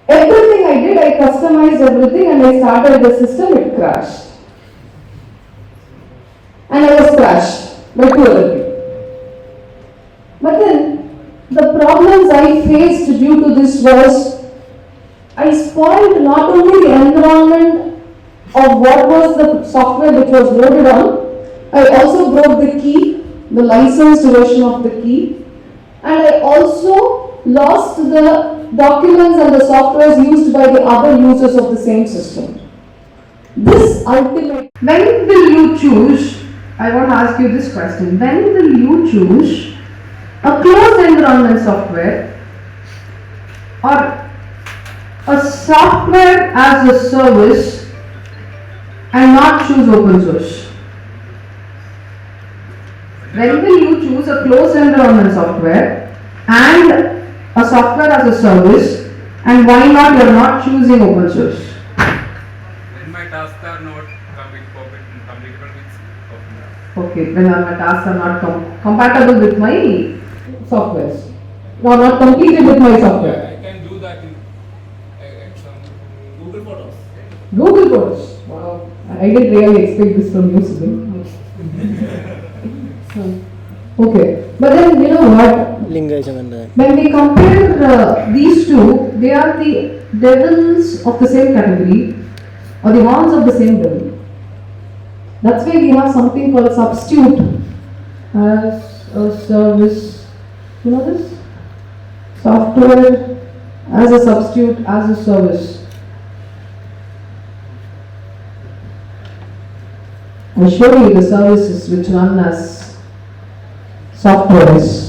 [SPEAKER 1] Everything I did, I customized everything and I started the system, it crashed. And I was crashed by 2 other people. But then, the problems I faced due to this was, I spoiled not only the environment of what was the software which was loaded on, I also broke the key, the licensed version of the key, and I also lost the documents and the softwares used by the other users of the same system. This ultimate, when will you choose, I want to ask you this question, when will you choose a closed environment software or a software as a service and not choose open source? When will you choose a closed environment software and a software as a service, and why not you are not choosing open source?
[SPEAKER 6] When my tasks are not compatible with open.
[SPEAKER 1] Okay, when my tasks are not compatible with my softwares, no, not completed with my software.
[SPEAKER 6] I can do that in some Google Photos.
[SPEAKER 1] Google Photos. Wow, I didn't really expect this from you, Subin. Okay, but then you know what? When we compare these two, they are the devils of the same category or the horns of the same devil. That's why we have something called substitute as a service. You know this? Software as a substitute as a service. I show you the services which run as softwares.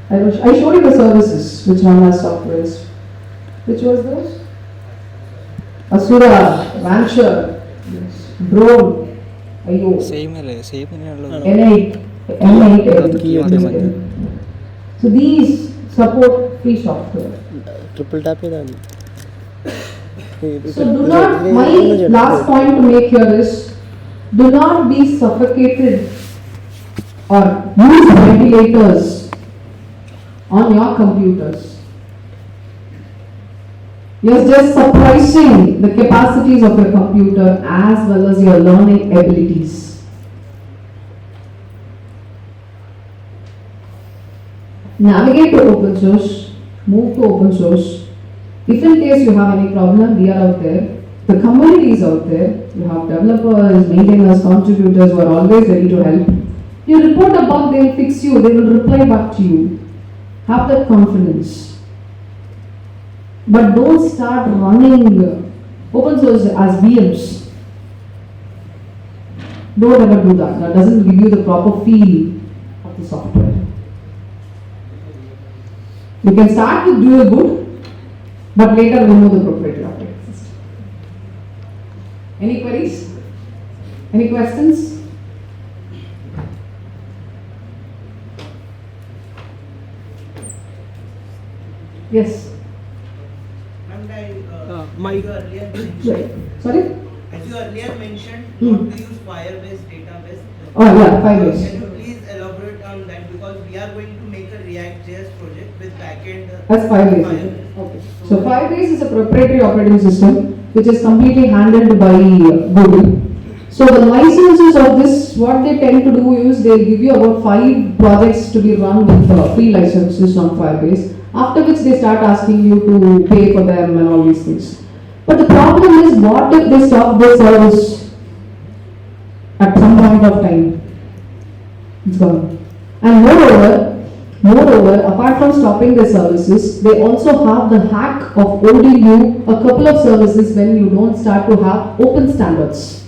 [SPEAKER 1] I showed you the services which run as softwares. Which was those? Asura, Rancher, Drone, IO, N8, N8. So these support free software.
[SPEAKER 2] Triple tap
[SPEAKER 1] So do not, my last point to make here is, do not be suffocated or use ventilators on your computers. You're just suppressing the capacities of your computer as well as your learning abilities. Navigate to open source, move to open source, If in case you have any problem, we are out there. The community is out there. You have developers, maintainers, contributors who are always ready to help. You report a bug, they will fix you, they will reply back to you. Have that confidence. But don't start running open source as VMs. Don't ever do that. That doesn't give you the proper feel of the software. You can start with dual boot, but later remove the proprietary operating system. Any queries? Any questions? Yes.
[SPEAKER 7] And
[SPEAKER 2] Mike.
[SPEAKER 7] you earlier
[SPEAKER 1] Right.
[SPEAKER 7] mentioned,
[SPEAKER 1] Sorry?
[SPEAKER 7] as you earlier mentioned,
[SPEAKER 1] Hmm.
[SPEAKER 7] not to use Firebase database.
[SPEAKER 1] Oh yeah, 5 years.
[SPEAKER 7] Can you please elaborate on that, because we are going to make a React.js project with backend.
[SPEAKER 1] That's 5 years. Okay. So Firebase is a proprietary operating system which is completely handled by Google. So the licenses of this, what they tend to do is they give you about 5 projects to be run with free licenses on Firebase. After which they start asking you to pay for them and all these things. But the problem is, what if they stop this service at some point of time? It's gone. And moreover, apart from stopping the services, they also have the hack of holding you a couple of services when you don't start to have open standards.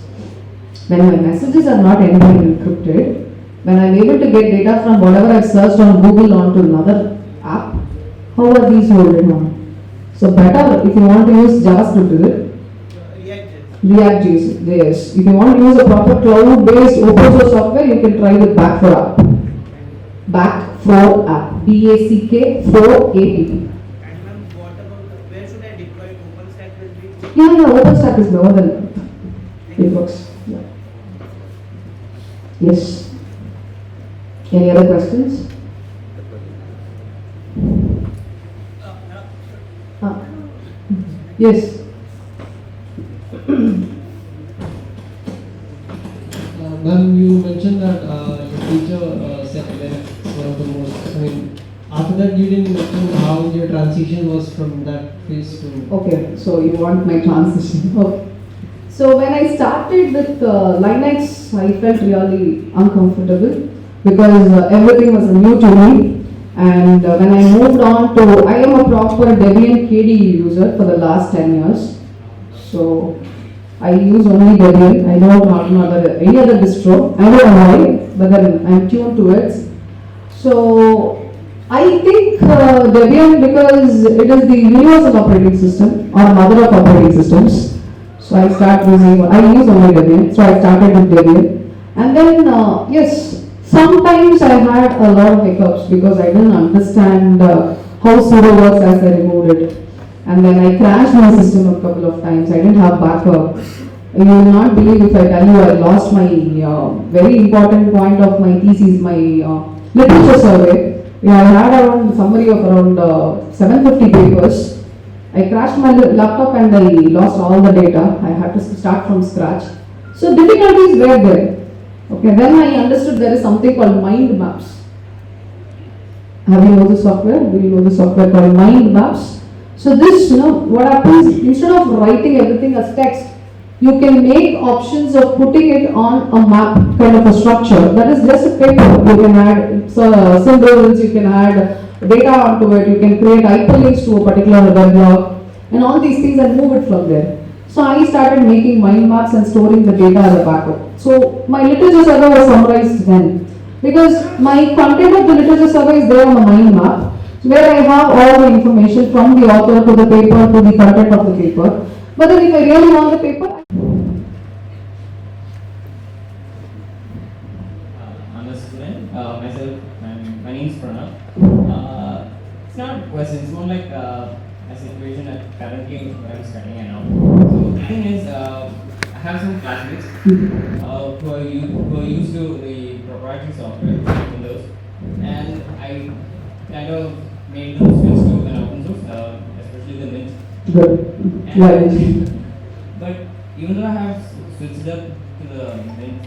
[SPEAKER 1] When my messages are not end-to-end encrypted, when I'm able to get data from whatever I've searched on Google onto another app, how are these holding on? So better if you want to use JavaScript, is it? React.js. If you want to use a proper cloud-based open source software, you can try with Back4 app. Back4 app. BACK4 APP.
[SPEAKER 7] And ma'am, what about where should I deploy it? OpenStack will be.
[SPEAKER 1] Yeah, OpenStack is lower than it works. Yeah. Yes. Any other questions? Yes.
[SPEAKER 8] Ma'am, you mentioned that your teacher said Linux is one of the most. I mean, after that, you didn't mention how your transition was from that phase to.
[SPEAKER 1] Okay, so you want my transition. Okay. So when I started with Linux, I felt really uncomfortable because everything was new to me. And when I moved on to, I am a proper Debian KDE user for the last 10 years. So I use only Debian. I don't have any other distro. I don't know why, but then I'm tuned to it. So I think Debian, because it is the universal operating system or mother of operating systems. So I use only Debian. So I started with Debian. And then, yes, sometimes I had a lot of hiccups because I didn't understand how sudo works as I removed it. And then I crashed my system a couple of times. I didn't have backup. You will not believe if I tell you I lost my very important point of my thesis, my literature survey. I had around summary of around 750 papers. I crashed my laptop and I lost all the data. I had to start from scratch. So difficulties were there. Okay, then I understood there is something called mind maps. Have you know the software? Do you know the software called mind maps? So this, what happens, instead of writing everything as text, you can make options of putting it on a map kind of a structure. That is just a paper. You can add symbols, you can add data onto it, you can create hyperlinks to a particular web blog, and all these things and move it from there. So I started making mind maps and storing the data as a backup. So my literature survey was summarized then. Because my content of the literature survey is there on the mind map, where I have all the information from the author to the paper to the content of the paper. But then if I really want the paper,
[SPEAKER 9] I'm a student. Myself, my name is Pranav. It's not a question, it's more like a situation that currently I'm studying and now. So the thing is, I have some classmates who are used to the proprietary software, Windows, and I kind of made them switch to an open source, especially the Mint.
[SPEAKER 1] good.
[SPEAKER 9] And, but even though I have switched up to the Mint,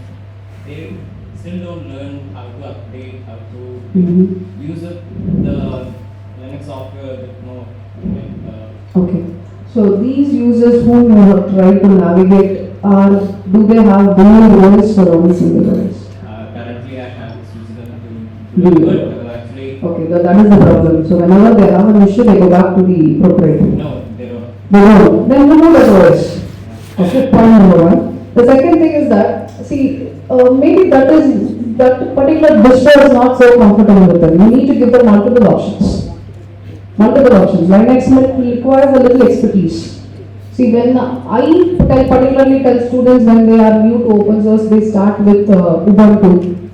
[SPEAKER 9] they still don't learn how to update, how to use the Linux software with more
[SPEAKER 1] Okay. So these users whom you have tried to navigate do they have dual roles or only single roles?
[SPEAKER 9] Currently, I have switched them to
[SPEAKER 1] Dual.
[SPEAKER 9] but actually,
[SPEAKER 1] Okay, that is the problem. So whenever they have an issue, they go back to the proprietor.
[SPEAKER 9] no, they don't.
[SPEAKER 1] They don't. Then remove the OS. Okay, point number one. The second thing is that, see, maybe that particular distro is not so comfortable with them. You need to give them multiple options. Multiple options. Linux requires a little expertise. See, when particularly tell students when they are new to open source, they start with Ubuntu.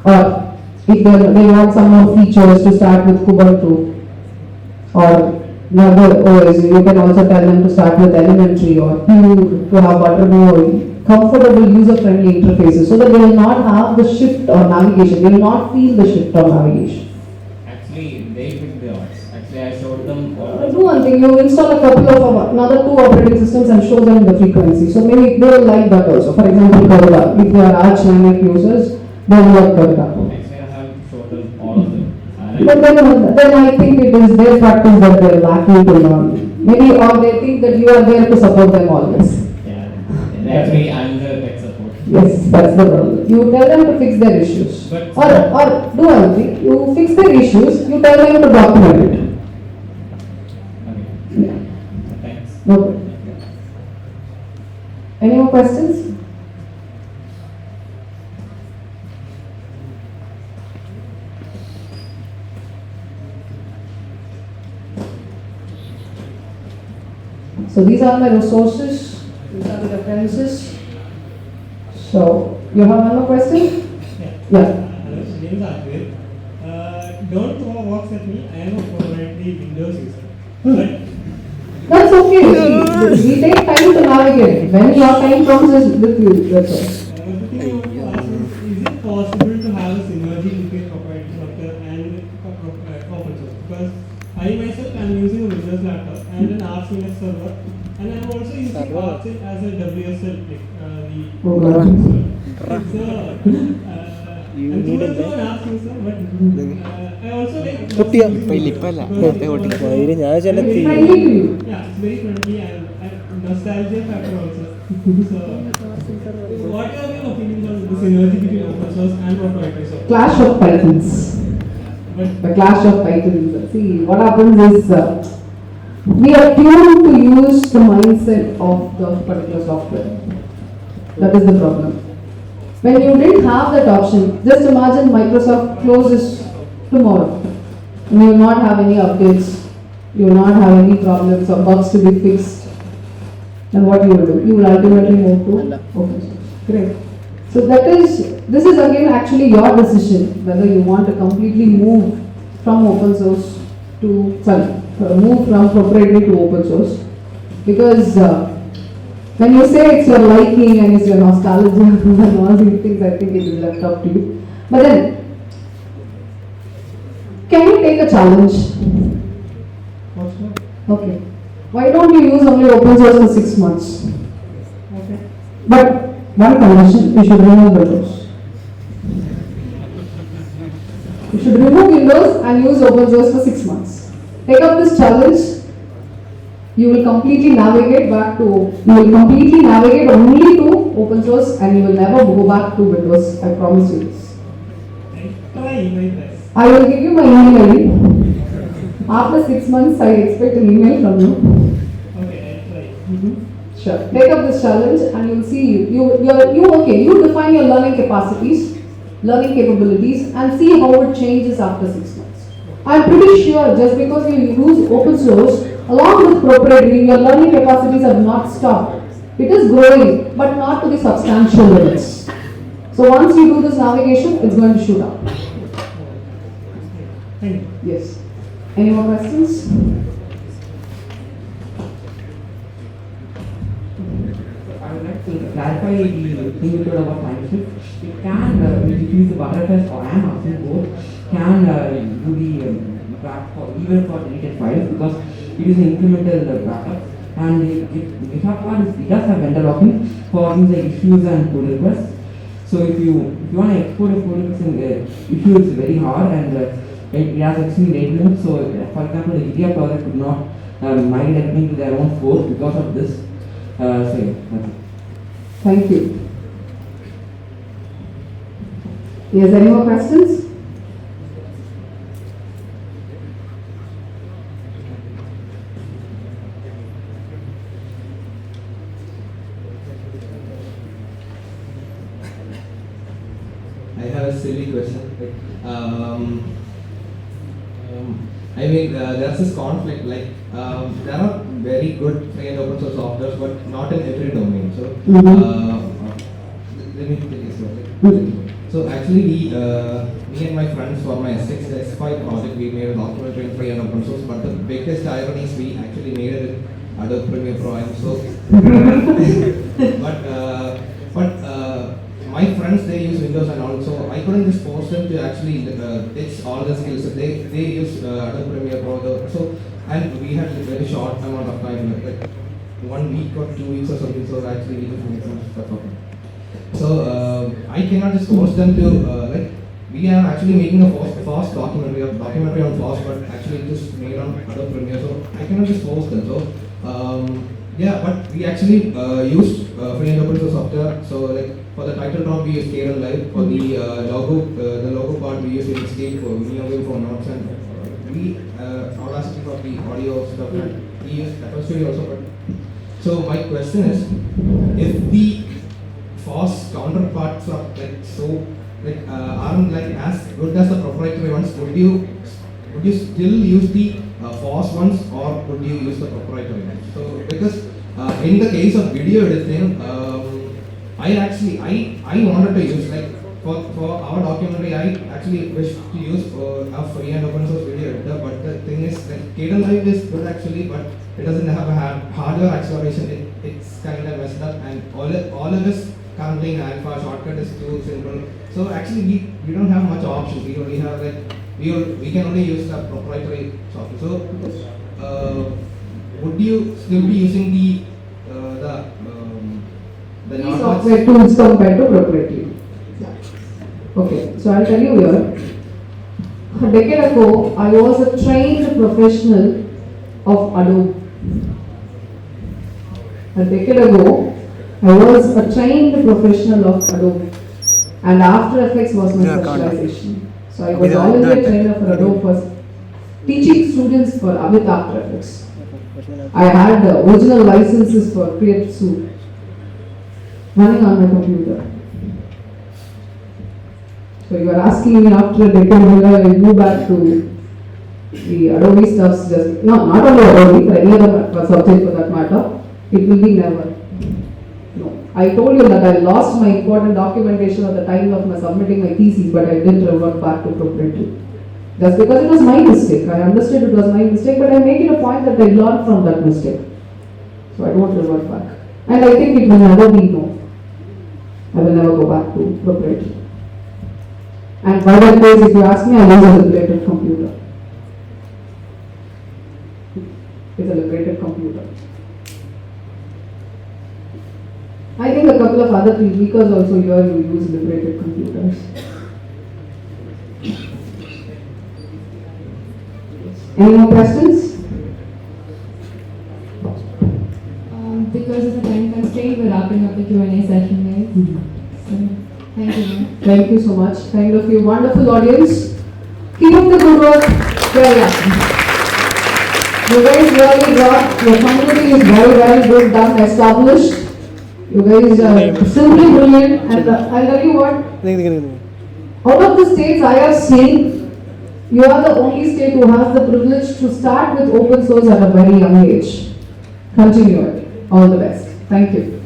[SPEAKER 1] Or if they want some more features, to start with Ubuntu. Or another OS, you can also tell them to start with Elementary or Pure to have more comfortable user-friendly interfaces so that they will not have the shift or navigation. They will not feel the shift or navigation.
[SPEAKER 9] Actually, they picked the odds. Actually, I showed them
[SPEAKER 1] Do one thing, you install a couple of another 2 operating systems and show them the frequency. So maybe they will like that also. For example, Corda. If they are Arch Linux users, they will like Corda.
[SPEAKER 9] Actually, I have showed them all of them.
[SPEAKER 1] But then I think it is their practice that they are lacking to learn. Maybe or they think that you are there to support them always.
[SPEAKER 9] Yeah. Actually, I'm the tech support.
[SPEAKER 1] Yes, that's the problem. You tell them to fix their issues.
[SPEAKER 9] But-
[SPEAKER 1] Or do one thing, you fix their issues, you tell them to document it.
[SPEAKER 9] Okay.
[SPEAKER 1] Yeah.
[SPEAKER 9] Thanks.
[SPEAKER 1] No problem. Any more questions? So these are the resources, these are the references. So you have another question? Yeah.
[SPEAKER 10] Hello, my name is Advait. Don't throw rocks at me. I am a primarily Windows user. But
[SPEAKER 1] That's okay. See, we take time to navigate. When your time comes, is with you. That's all.
[SPEAKER 10] the thing I want to ask is it possible to have a synergy between proprietary software and open source? Because I myself am using a Windows laptop and an Arch Linux server, and I'm also using Arch as a WSL, like
[SPEAKER 1] Oh,
[SPEAKER 10] the
[SPEAKER 1] God.
[SPEAKER 2] You
[SPEAKER 10] I'm
[SPEAKER 2] need a
[SPEAKER 10] also an Arch user, but I also like
[SPEAKER 2] കുട്ടിയാ.
[SPEAKER 10] because
[SPEAKER 2] വൈര് ഞാൻ ചില
[SPEAKER 1] It's friendly to you.
[SPEAKER 10] yeah, it's very friendly and nostalgia factor also. So, what are your opinions on the synergy between open source and proprietary software?
[SPEAKER 1] Clash of Titans.
[SPEAKER 10] But
[SPEAKER 1] The clash of Titans. See, what happens is we are tuned to use the mindset of the particular software. That is the problem. When you didn't have that option, just imagine Microsoft closes tomorrow. You will not have any updates. You will not have any problems or bugs to be fixed. Then what you will do? You will ultimately move to open source. Great. So this is again actually your decision whether you want to completely move from open source to, move from proprietary to open source. Because when you say it's your liking and it's your nostalgia and all these things, I think it is left up to you. But then, can you take a challenge? Okay. Why don't you use only open source for 6 months? Okay. But one condition, you should remove Windows. You should remove Windows and use open source for 6 months. Take up this challenge. You will completely navigate only to open source and you will never go back to Windows. I promise you this.
[SPEAKER 10] try my best.
[SPEAKER 1] I will give you my email ID. After 6 months, I expect an email from you.
[SPEAKER 10] Okay, I'll try.
[SPEAKER 1] Sure. Take up this challenge and you'll see you define your learning capacities, learning capabilities and see how it changes after 6 months. I'm pretty sure just because you use open source along with proprietary, your learning capacities have not stopped. It is growing, but not to the substantial limits. So once you do this navigation, it's going to shoot up.
[SPEAKER 10] Thank you.
[SPEAKER 1] Yes. Any more questions?
[SPEAKER 11] I would like to clarify the thing you told about time shift. It can, if you use the butterflies or I am asking both, can do the back for even for deleted files because it is an incremental backup and GitHub part it does have vendor locking for things like issues and pull requests. So if you want to export a pull request issue is very hard and it has actually rate limit. So for example, the GitHub project could not mind entering to their own force because of this. So yeah, that's it.
[SPEAKER 1] Thank you. Yes, any more questions?
[SPEAKER 4] I have a silly question. I mean, there's this conflict. There are very good free and open source softwares, but not in every domain. So, let me tell you something. So actually, me and my friends for my S6 S5 project, we made a documentary in free and open source. But the biggest irony is we actually made it in Adobe Premiere Pro. I'm so, but my friends, they use Windows and all, so I couldn't just force them to actually teach all the skills. So they use Adobe Premiere Pro. So, and we had a very short amount of time, like 1 week or 2 weeks or something. So actually, we just made some stuff up. So I cannot just force them to we are actually making a FOSS documentary on FOSS, but actually it is made on Adobe Premiere. So I cannot just force them. So yeah, but we actually used free and open source software. So like for the title drop, we use Kden Live. For the logo part, we use Inkscape for Neowave for notes, and we Audacity for the audio stuff. And we use FL Studio also. But so my question is, if the FOSS counterparts are aren't like as good as the proprietary ones, would you still use the FOSS ones, or would you use the proprietary ones? So because in the case of video editing, I wanted to use, like for our documentary, I actually wish to use a free and open source video editor, but the thing is that Kden Live is good actually, but it doesn't have a hardware acceleration. It's kind of messed up, and all of this currently in alpha shortcut is too simple. So actually we don't have much options. We only have we can only use the proprietary software. So would you still be using the
[SPEAKER 1] software tools compared to proprietary? Okay, so I'll tell you here. A decade ago, I was a trained professional of Adobe. A decade ago, I was a trained professional of Adobe, and After Effects was my specialization. So I was already a trainer for Adobe for teaching students with After Effects. I had the original licenses for Creative Suite running on my computer. So you are asking me after a decade whether I move back to the Adobe stuff, not only Adobe, but any other subject for that matter, it will be never. No. I told you that I lost my important documentation at the time of my submitting my thesis, but I didn't revert back to proprietary. That's because it was my mistake. I understood it was my mistake, but I make it a point that I learned from that mistake. So I don't revert back. And I think it will never be no. I will never go back to proprietary. And by that case, if you ask me, I use a liberated computer. It's a liberated computer. I think a couple of other speakers also here you use liberated computers. Any more questions?
[SPEAKER 12] Because of the time constraint, we're wrapping up the Q&A session, guys. So, thank you.
[SPEAKER 1] Thank you so much. Kind of you, wonderful audience. Keep up the good work. Very awesome. You guys really got, your community is very, very good, done, established. You guys are simply brilliant, and I'll tell you what, out of the states I have seen, you are the only state who has the privilege to start with open source at a very young age. Continue it. All the best. Thank you.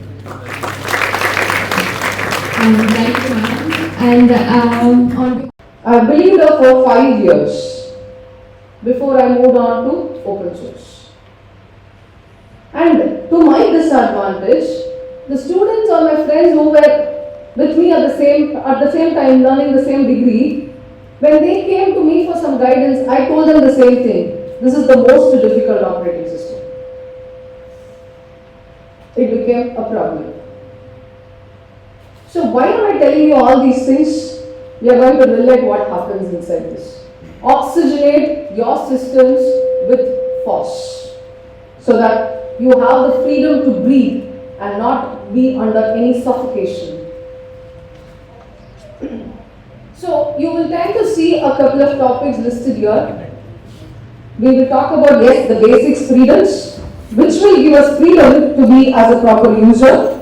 [SPEAKER 12] Thank you, ma'am. And
[SPEAKER 1] I believed her for 5 years before I moved on to open source. And to my disadvantage, the students or my friends who were with me at the same time learning the same degree, when they came to me for some guidance, I told them the same thing. This is the most difficult operating system. It became a problem. So why am I telling you all these things? We are going to relate what happens inside this. Oxygenate your systems with FOSS. so that you have the freedom to breathe and not be under any suffocation. So you will tend to see a couple of topics listed here. We will talk about, yes, the basics freedoms, which will give us freedom to be as a proper user.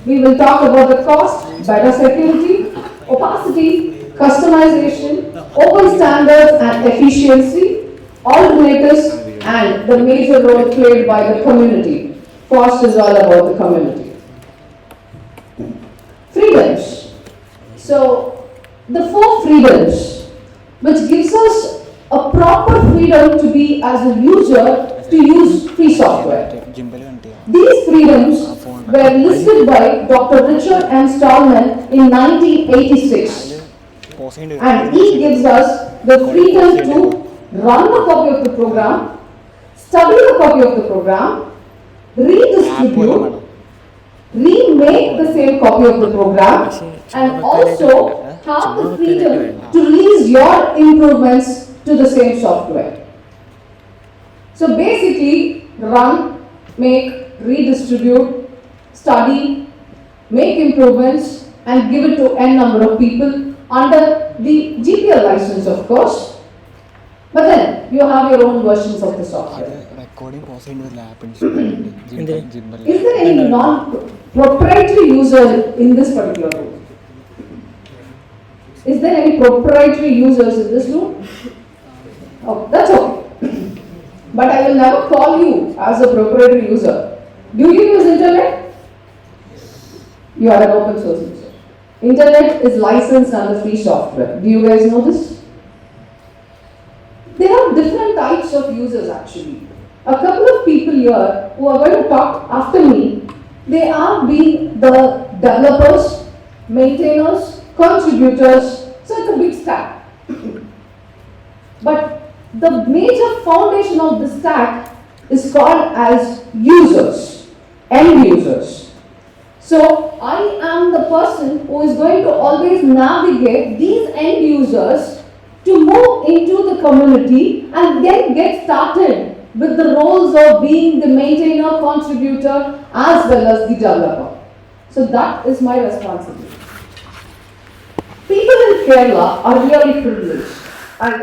[SPEAKER 1] We will talk about the cost, better security, opacity, customization, open standards and efficiency, alternatives, and the major role played by the community. FOSS is all about the community. Freedoms. So, the 4 freedoms, which gives us a proper freedom to be as a user to use free software. These freedoms were listed by Dr. Richard M. Stallman in 1986, and he gives us the freedom to run a copy of the program, study a copy of the program, redistribute, remake the same copy of the program, and also have the freedom to release your improvements to the same software. So basically, run, make, redistribute, study, make improvements, and give it to n number of people under the GPL license, of course. But then you have your own versions of the software. Is there any non-proprietary user in this particular room? Is there any proprietary users in this room? Oh, that's okay. But I will never call you as a proprietary user. Do you use internet? You are an open source user. Internet is licensed under free software. Do you guys know this? There are different types of users actually. A couple of people here who are going to talk after me, they are being the developers, maintainers, contributors, so it's a big stack. But the major foundation of the stack is called as users, end users. So I am the person who is going to always navigate these end users to move into the community and then get started with the roles of being the maintainer, contributor, as well as the developer. So that is my responsibility. People in Kerala are really privileged. And